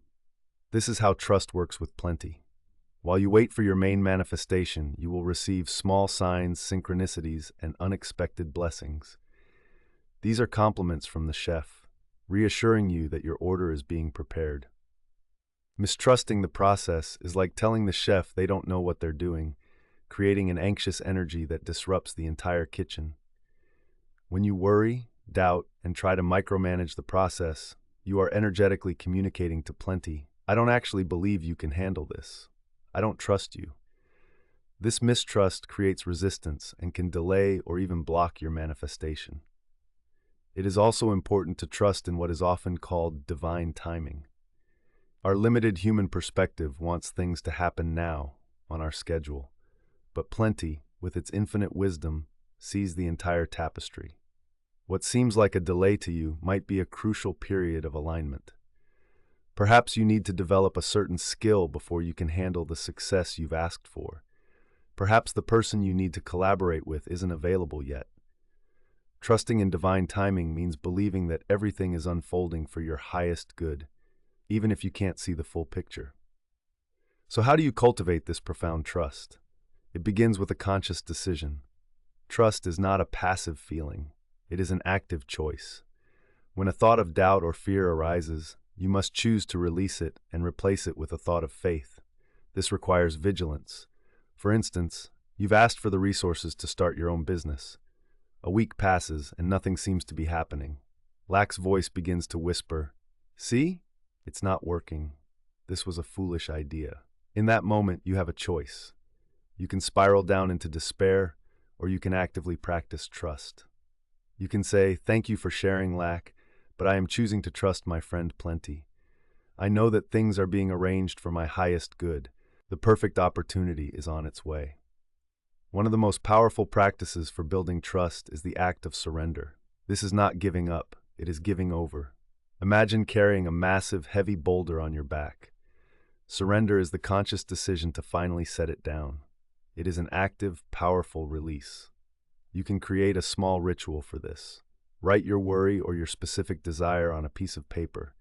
This is how trust works with Plenty. While you wait for your main manifestation, you will receive small signs, synchronicities, and unexpected blessings. These are compliments from the chef, reassuring you that your order is being prepared. Mistrusting the process is like telling the chef they don't know what they're doing, creating an anxious energy that disrupts the entire kitchen. When you worry, doubt, and try to micromanage the process, you are energetically communicating to Plenty, "I don't actually believe you can handle this. I don't trust you." This mistrust creates resistance and can delay or even block your manifestation. It is also important to trust in what is often called divine timing. Our limited human perspective wants things to happen now, on our schedule, but Plenty, with its infinite wisdom, sees the entire tapestry. What seems like a delay to you might be a crucial period of alignment. Perhaps you need to develop a certain skill before you can handle the success you've asked for. Perhaps the person you need to collaborate with isn't available yet. Trusting in divine timing means believing that everything is unfolding for your highest good, even if you can't see the full picture. So how do you cultivate this profound trust? It begins with a conscious decision. Trust is not a passive feeling. It is an active choice. When a thought of doubt or fear arises, you must choose to release it and replace it with a thought of faith. This requires vigilance. For instance, you've asked for the resources to start your own business. A week passes and nothing seems to be happening. Lack's voice begins to whisper, "See? It's not working. This was a foolish idea." In that moment, you have a choice. You can spiral down into despair, or you can actively practice trust. You can say, "Thank you for sharing, Lack, but I am choosing to trust my friend Plenty. I know that things are being arranged for my highest good. The perfect opportunity is on its way." One of the most powerful practices for building trust is the act of surrender. This is not giving up, it is giving over. Imagine carrying a massive, heavy boulder on your back. Surrender is the conscious decision to finally set it down. It is an active, powerful release. You can create a small ritual for this. Write your worry or your specific desire on a piece of paper.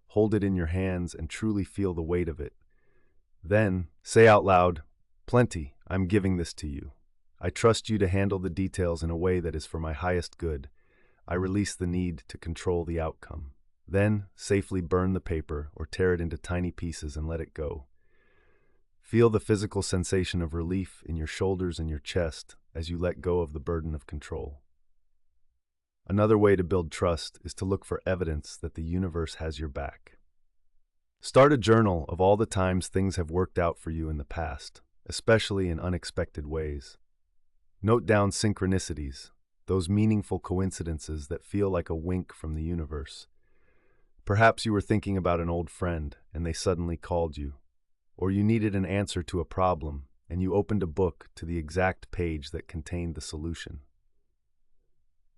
Hold it in your hands and truly feel the weight of it. Then, say out loud, "Plenty, I'm giving this to you. I trust you to handle the details in a way that is for my highest good. I release the need to control the outcome." Then, safely burn the paper or tear it into tiny pieces and let it go. Feel the physical sensation of relief in your shoulders and your chest as you let go of the burden of control. Another way to build trust is to look for evidence that the universe has your back. Start a journal of all the times things have worked out for you in the past, especially in unexpected ways. Note down synchronicities, those meaningful coincidences that feel like a wink from the universe. Perhaps you were thinking about an old friend and they suddenly called you. Or you needed an answer to a problem and you opened a book to the exact page that contained the solution.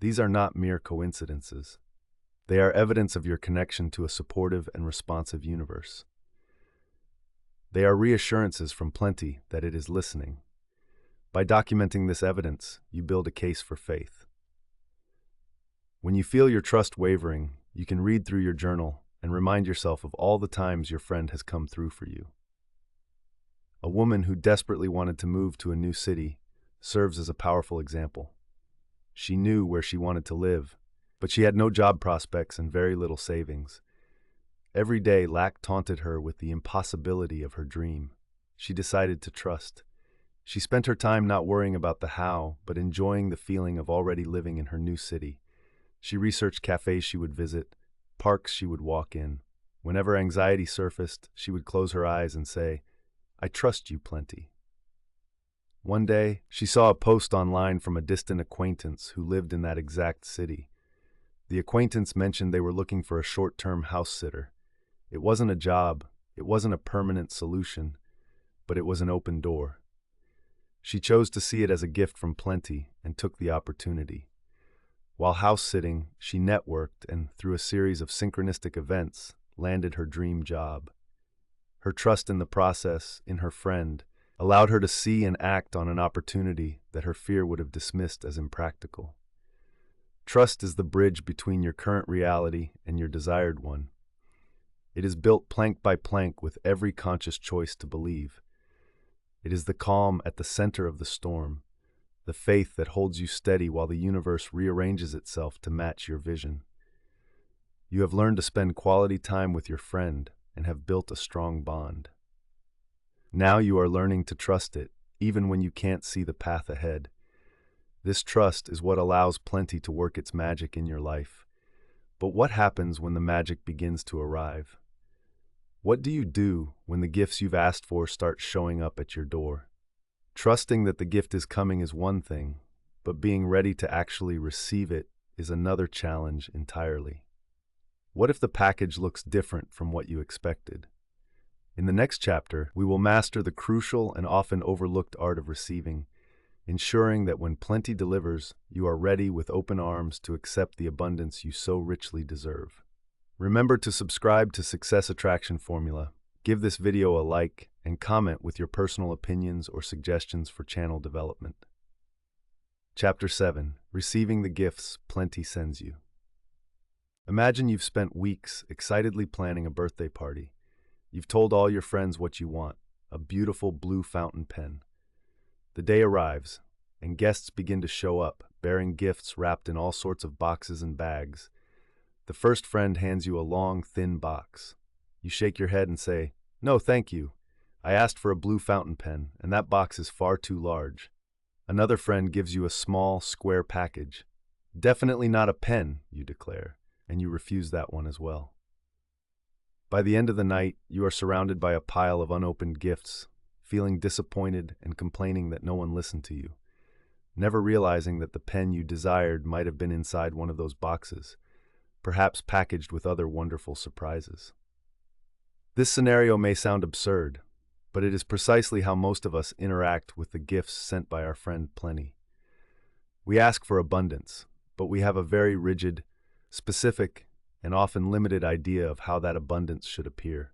These are not mere coincidences. They are evidence of your connection to a supportive and responsive universe. They are reassurances from plenty that it is listening. By documenting this evidence, you build a case for faith. When you feel your trust wavering, you can read through your journal and remind yourself of all the times your friend has come through for you. A woman who desperately wanted to move to a new city serves as a powerful example. She knew where she wanted to live, but she had no job prospects and very little savings. Every day, lack taunted her with the impossibility of her dream. She decided to trust. She spent her time not worrying about the how, but enjoying the feeling of already living in her new city. She researched cafes she would visit, parks she would walk in. Whenever anxiety surfaced, she would close her eyes and say, "I trust you plenty." One day, she saw a post online from a distant acquaintance who lived in that exact city. The acquaintance mentioned they were looking for a short-term house sitter. It wasn't a job, it wasn't a permanent solution, but it was an open door. She chose to see it as a gift from plenty and took the opportunity. While house-sitting, she networked and, through a series of synchronistic events, landed her dream job. Her trust in the process, in her friend, allowed her to see and act on an opportunity that her fear would have dismissed as impractical. Trust is the bridge between your current reality and your desired one. It is built plank by plank with every conscious choice to believe. It is the calm at the center of the storm, the faith that holds you steady while the universe rearranges itself to match your vision. You have learned to spend quality time with your friend and have built a strong bond. Now you are learning to trust it, even when you can't see the path ahead. This trust is what allows plenty to work its magic in your life. But what happens when the magic begins to arrive? What do you do when the gifts you've asked for start showing up at your door? Trusting that the gift is coming is one thing, but being ready to actually receive it is another challenge entirely. What if the package looks different from what you expected? In the next chapter, we will master the crucial and often overlooked art of receiving, ensuring that when plenty delivers, you are ready with open arms to accept the abundance you so richly deserve. Remember to subscribe to Success Attraction Formula, give this video a like, and comment with your personal opinions or suggestions for channel development. Chapter 7. Receiving the Gifts Plenty Sends You. Imagine you've spent weeks excitedly planning a birthday party. You've told all your friends what you want, a beautiful blue fountain pen. The day arrives, and guests begin to show up, bearing gifts wrapped in all sorts of boxes and bags. The first friend hands you a long, thin box. You shake your head and say, "No, thank you. I asked for a blue fountain pen, and that box is far too large." Another friend gives you a small, square package. "Definitely not a pen," you declare, and you refuse that one as well. By the end of the night, you are surrounded by a pile of unopened gifts, feeling disappointed and complaining that no one listened to you, never realizing that the pen you desired might have been inside one of those boxes, perhaps packaged with other wonderful surprises. This scenario may sound absurd, but it is precisely how most of us interact with the gifts sent by our friend Plenty. We ask for abundance, but we have a very rigid, specific, and often limited idea of how that abundance should appear.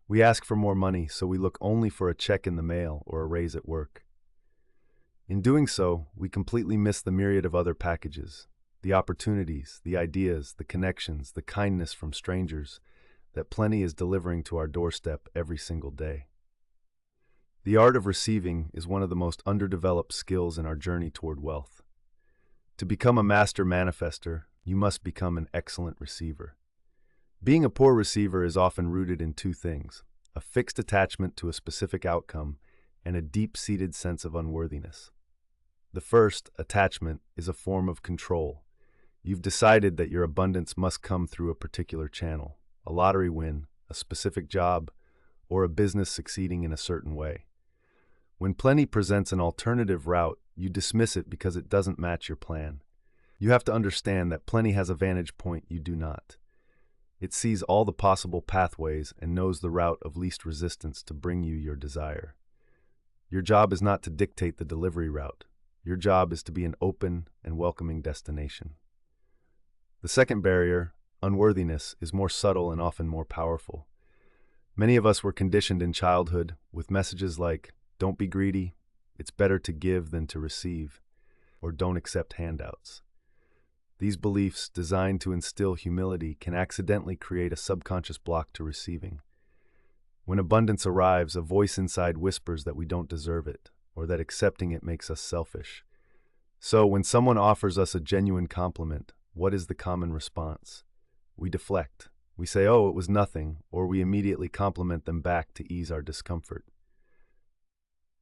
We ask for more money, so we look only for a check in the mail or a raise at work. In doing so, we completely miss the myriad of other packages, the opportunities, the ideas, the connections, the kindness from strangers that Plenty is delivering to our doorstep every single day. The art of receiving is one of the most underdeveloped skills in our journey toward wealth. To become a master manifester, you must become an excellent receiver. Being a poor receiver is often rooted in two things: a fixed attachment to a specific outcome and a deep-seated sense of unworthiness. The first, attachment, is a form of control. You've decided that your abundance must come through a particular channel, a lottery win, a specific job, or a business succeeding in a certain way. When Plenty presents an alternative route, you dismiss it because it doesn't match your plan. You have to understand that Plenty has a vantage point you do not. It sees all the possible pathways and knows the route of least resistance to bring you your desire. Your job is not to dictate the delivery route. Your job is to be an open and welcoming destination. The second barrier, unworthiness, is more subtle and often more powerful. Many of us were conditioned in childhood with messages like, "Don't be greedy, it's better to give than to receive," or "Don't accept handouts." These beliefs, designed to instill humility, can accidentally create a subconscious block to receiving. When abundance arrives, a voice inside whispers that we don't deserve it, or that accepting it makes us selfish. So, when someone offers us a genuine compliment, what is the common response? We deflect. We say, "Oh, it was nothing," or we immediately compliment them back to ease our discomfort.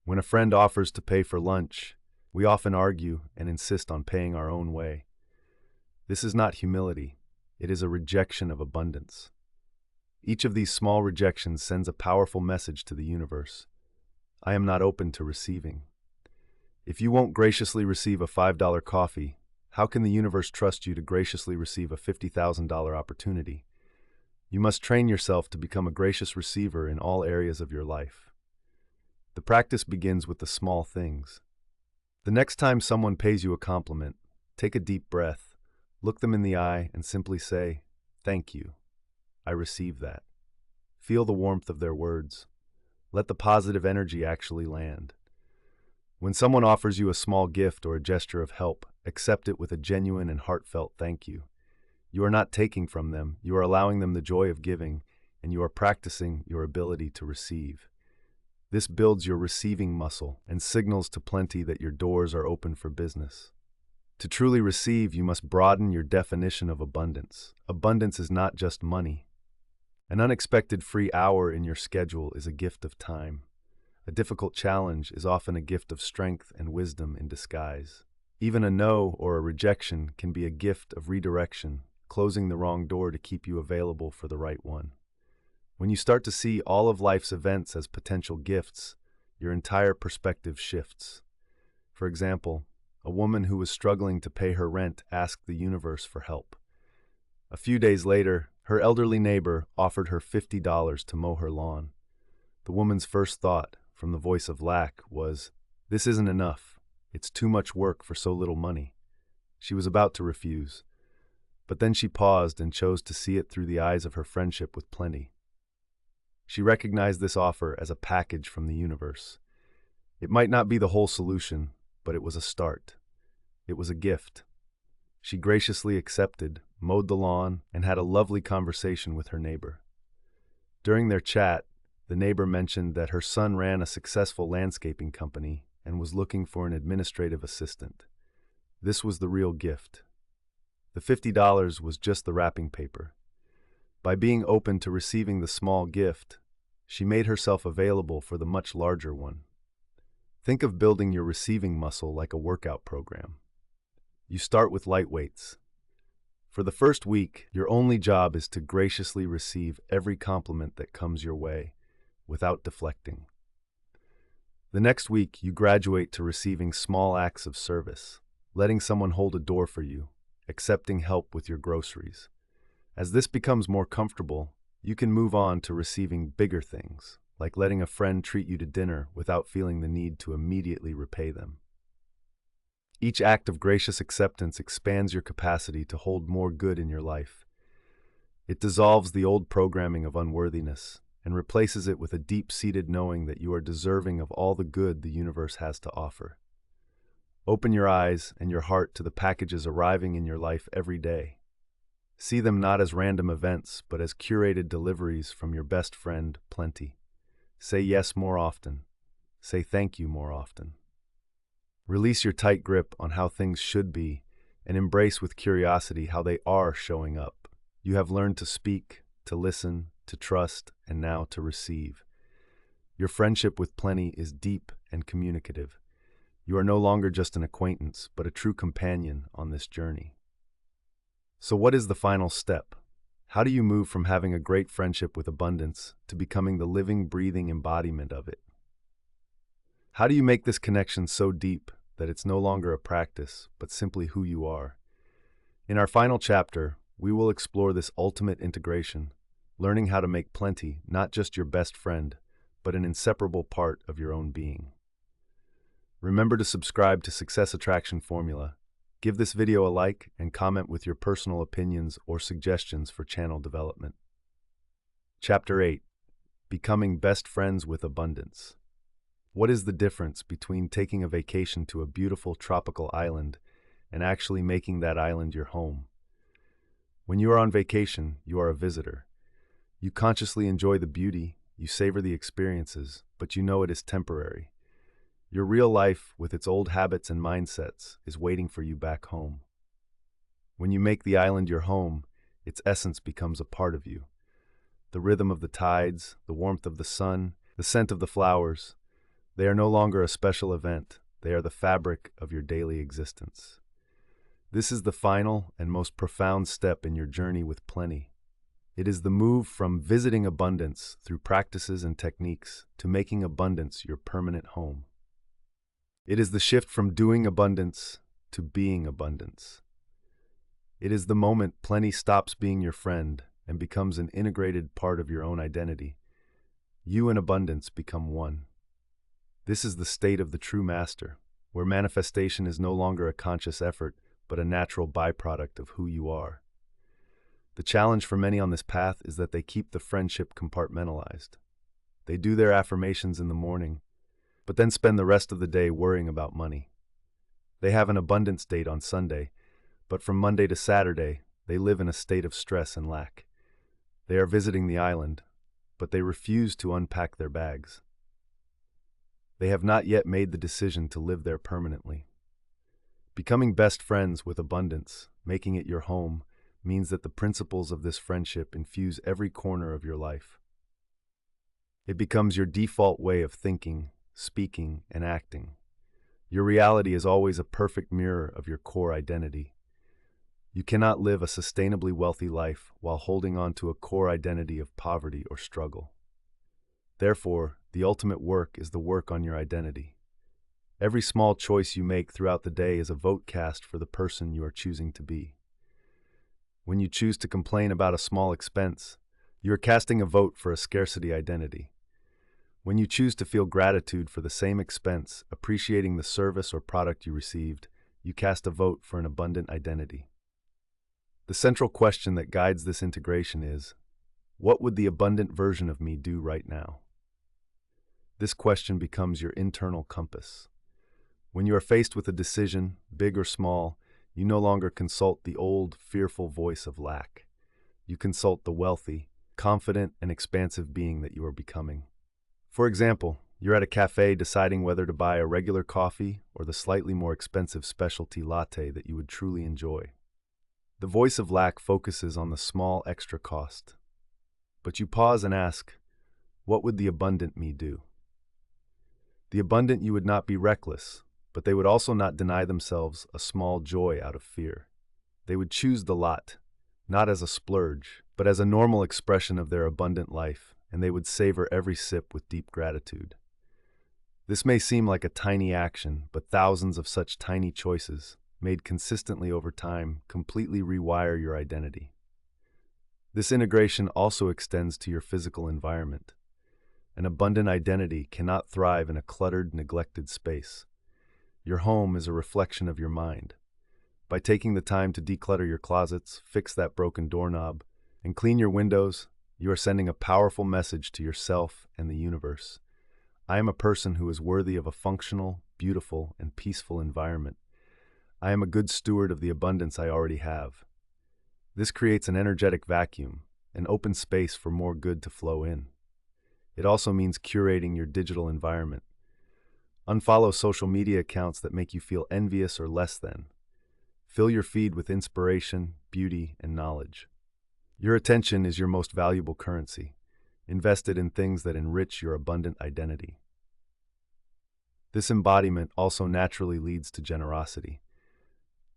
When a friend offers to pay for lunch, we often argue and insist on paying our own way. This is not humility. It is a rejection of abundance. Each of these small rejections sends a powerful message to the universe. I am not open to receiving. If you won't graciously receive a $5 coffee, how can the universe trust you to graciously receive a $50,000 opportunity? You must train yourself to become a gracious receiver in all areas of your life. The practice begins with the small things. The next time someone pays you a compliment, take a deep breath. Look them in the eye and simply say, "Thank you. I receive that." Feel the warmth of their words. Let the positive energy actually land. When someone offers you a small gift or a gesture of help, accept it with a genuine and heartfelt thank you. You are not taking from them, you are allowing them the joy of giving, and you are practicing your ability to receive. This builds your receiving muscle and signals to plenty that your doors are open for business. To truly receive, you must broaden your definition of abundance. Abundance is not just money. An unexpected free hour in your schedule is a gift of time. A difficult challenge is often a gift of strength and wisdom in disguise. Even a no or a rejection can be a gift of redirection, closing the wrong door to keep you available for the right one. When you start to see all of life's events as potential gifts, your entire perspective shifts. For example, a woman who was struggling to pay her rent asked the universe for help. A few days later, her elderly neighbor offered her $50 to mow her lawn. The woman's first thought, from the voice of lack, was, "This isn't enough. It's too much work for so little money." She was about to refuse. But then she paused and chose to see it through the eyes of her friendship with plenty. She recognized this offer as a package from the universe. It might not be the whole solution, but it was a start. It was a gift. She graciously accepted, mowed the lawn, and had a lovely conversation with her neighbor. During their chat, the neighbor mentioned that her son ran a successful landscaping company and was looking for an administrative assistant. This was the real gift. The $50 was just the wrapping paper. By being open to receiving the small gift, she made herself available for the much larger one. Think of building your receiving muscle like a workout program. You start with light weights. For the first week, your only job is to graciously receive every compliment that comes your way, without deflecting. The next week, you graduate to receiving small acts of service, letting someone hold a door for you, accepting help with your groceries. As this becomes more comfortable, you can move on to receiving bigger things, like letting a friend treat you to dinner without feeling the need to immediately repay them. Each act of gracious acceptance expands your capacity to hold more good in your life. It dissolves the old programming of unworthiness and replaces it with a deep-seated knowing that you are deserving of all the good the universe has to offer. Open your eyes and your heart to the packages arriving in your life every day. See them not as random events, but as curated deliveries from your best friend, Plenty. Say yes more often. Say thank you more often. Release your tight grip on how things should be and embrace with curiosity how they are showing up. You have learned to speak, to listen, to trust, and now to receive. Your friendship with Plenty is deep and communicative. You are no longer just an acquaintance, but a true companion on this journey. So what is the final step? How do you move from having a great friendship with abundance to becoming the living, breathing embodiment of it? How do you make this connection so deep that it's no longer a practice, but simply who you are? In our final chapter, we will explore this ultimate integration, learning how to make plenty not just your best friend, but an inseparable part of your own being. Remember to subscribe to Success Attraction Formula. Give this video a like and comment with your personal opinions or suggestions for channel development. Chapter 8. Becoming Best Friends with Abundance. What is the difference between taking a vacation to a beautiful tropical island and actually making that island your home? When you are on vacation, you are a visitor. You consciously enjoy the beauty, you savor the experiences, but you know it is temporary. Your real life, with its old habits and mindsets, is waiting for you back home. When you make the island your home, its essence becomes a part of you. The rhythm of the tides, the warmth of the sun, the scent of the flowers, they are no longer a special event, they are the fabric of your daily existence. This is the final and most profound step in your journey with plenty. It is the move from visiting abundance through practices and techniques to making abundance your permanent home. It is the shift from doing abundance to being abundance. It is the moment plenty stops being your friend and becomes an integrated part of your own identity. You and abundance become one. This is the state of the true master, where manifestation is no longer a conscious effort, but a natural byproduct of who you are. The challenge for many on this path is that they keep the friendship compartmentalized. They do their affirmations in the morning, but then spend the rest of the day worrying about money. They have an abundance date on Sunday, but from Monday to Saturday, they live in a state of stress and lack. They are visiting the island, but they refuse to unpack their bags. They have not yet made the decision to live there permanently. Becoming best friends with abundance, making it your home, means that the principles of this friendship infuse every corner of your life. It becomes your default way of thinking, speaking, and acting. Your reality is always a perfect mirror of your core identity. You cannot live a sustainably wealthy life while holding on to a core identity of poverty or struggle. Therefore, the ultimate work is the work on your identity. Every small choice you make throughout the day is a vote cast for the person you are choosing to be. When you choose to complain about a small expense, you are casting a vote for a scarcity identity. When you choose to feel gratitude for the same expense, appreciating the service or product you received, you cast a vote for an abundant identity. The central question that guides this integration is, what would the abundant version of me do right now? This question becomes your internal compass. When you are faced with a decision, big or small, you no longer consult the old, fearful voice of lack. You consult the wealthy, confident, and expansive being that you are becoming. For example, you're at a cafe deciding whether to buy a regular coffee or the slightly more expensive specialty latte that you would truly enjoy. The voice of lack focuses on the small extra cost. But you pause and ask, what would the abundant me do? The abundant you would not be reckless, but they would also not deny themselves a small joy out of fear. They would choose the lot, not as a splurge, but as a normal expression of their abundant life, and they would savor every sip with deep gratitude. This may seem like a tiny action, but thousands of such tiny choices, made consistently over time, completely rewire your identity. This integration also extends to your physical environment. An abundant identity cannot thrive in a cluttered, neglected space. Your home is a reflection of your mind. By taking the time to declutter your closets, fix that broken doorknob, and clean your windows, you are sending a powerful message to yourself and the universe. I am a person who is worthy of a functional, beautiful, and peaceful environment. I am a good steward of the abundance I already have. This creates an energetic vacuum, an open space for more good to flow in. It also means curating your digital environment. Unfollow social media accounts that make you feel envious or less than. Fill your feed with inspiration, beauty, and knowledge. Your attention is your most valuable currency. Invest it in things that enrich your abundant identity. This embodiment also naturally leads to generosity.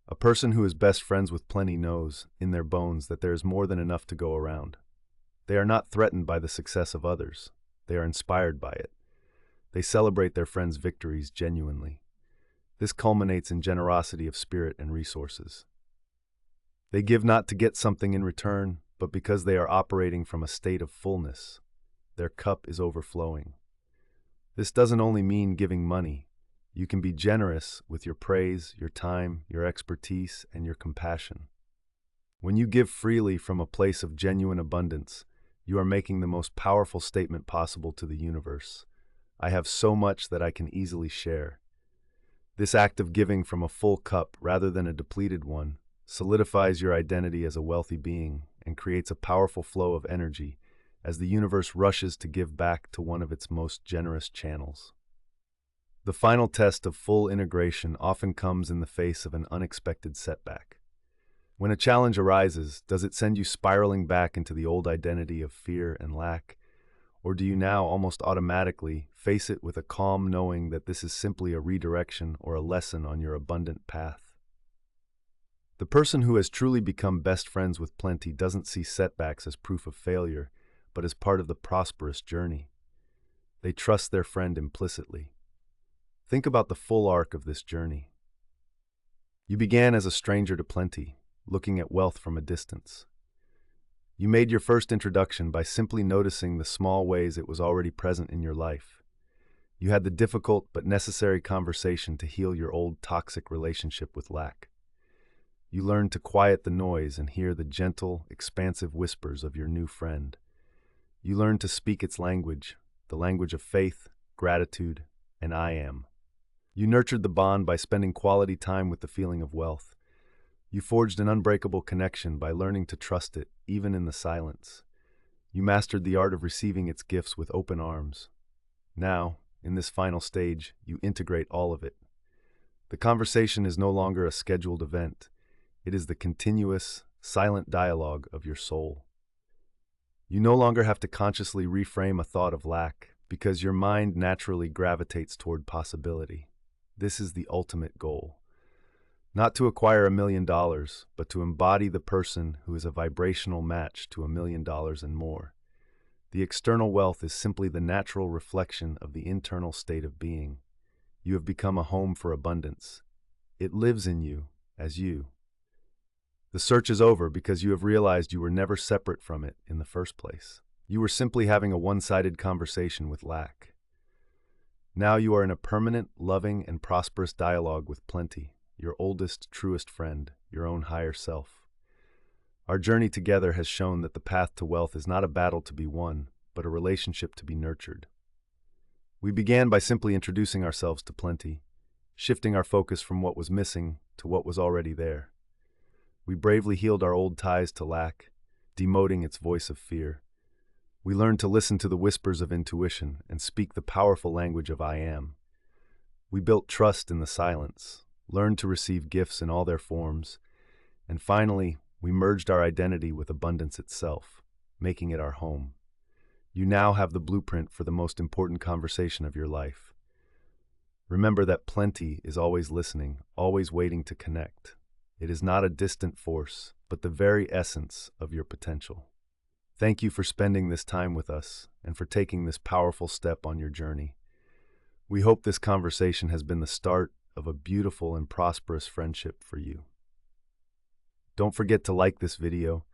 A person who is best friends with plenty knows, in their bones, that there is more than enough to go around. They are not threatened by the success of others. They are inspired by it. They celebrate their friends' victories genuinely. This culminates in generosity of spirit and resources. They give not to get something in return, but because they are operating from a state of fullness. Their cup is overflowing. This doesn't only mean giving money. You can be generous with your praise, your time, your expertise, and your compassion. When you give freely from a place of genuine abundance, you are making the most powerful statement possible to the universe. I have so much that I can easily share. This act of giving from a full cup rather than a depleted one solidifies your identity as a wealthy being and creates a powerful flow of energy as the universe rushes to give back to one of its most generous channels. The final test of full integration often comes in the face of an unexpected setback. When a challenge arises, does it send you spiraling back into the old identity of fear and lack? Or do you now almost automatically face it with a calm knowing that this is simply a redirection or a lesson on your abundant path? The person who has truly become best friends with plenty doesn't see setbacks as proof of failure, but as part of the prosperous journey. They trust their friend implicitly. Think about the full arc of this journey. You began as a stranger to plenty, looking at wealth from a distance. You made your first introduction by simply noticing the small ways it was already present in your life. You had the difficult but necessary conversation to heal your old toxic relationship with lack. You learned to quiet the noise and hear the gentle, expansive whispers of your new friend. You learned to speak its language, the language of faith, gratitude, and I am. You nurtured the bond by spending quality time with the feeling of wealth. You forged an unbreakable connection by learning to trust it, even in the silence. You mastered the art of receiving its gifts with open arms. Now, in this final stage, you integrate all of it. The conversation is no longer a scheduled event. It is the continuous, silent dialogue of your soul. You no longer have to consciously reframe a thought of lack because your mind naturally gravitates toward possibility. This is the ultimate goal. Not to acquire $1 million, but to embody the person who is a vibrational match to $1 million and more. The external wealth is simply the natural reflection of the internal state of being. You have become a home for abundance. It lives in you, as you. The search is over because you have realized you were never separate from it in the first place. You were simply having a one-sided conversation with lack. Now you are in a permanent, loving, and prosperous dialogue with plenty, your oldest, truest friend, your own higher self. Our journey together has shown that the path to wealth is not a battle to be won, but a relationship to be nurtured. We began by simply introducing ourselves to plenty, shifting our focus from what was missing to what was already there. We bravely healed our old ties to lack, demoting its voice of fear. We learned to listen to the whispers of intuition and speak the powerful language of I am. We built trust in the silence, learned to receive gifts in all their forms, and finally, we merged our identity with abundance itself, making it our home. You now have the blueprint for the most important conversation of your life. Remember that plenty is always listening, always waiting to connect. It is not a distant force, but the very essence of your potential. Thank you for spending this time with us and for taking this powerful step on your journey. We hope this conversation has been the start of a beautiful and prosperous friendship for you. Don't forget to like this video,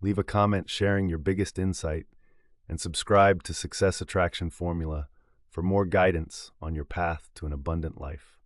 leave a comment sharing your biggest insight, and subscribe to Success Attraction Formula for more guidance on your path to an abundant life.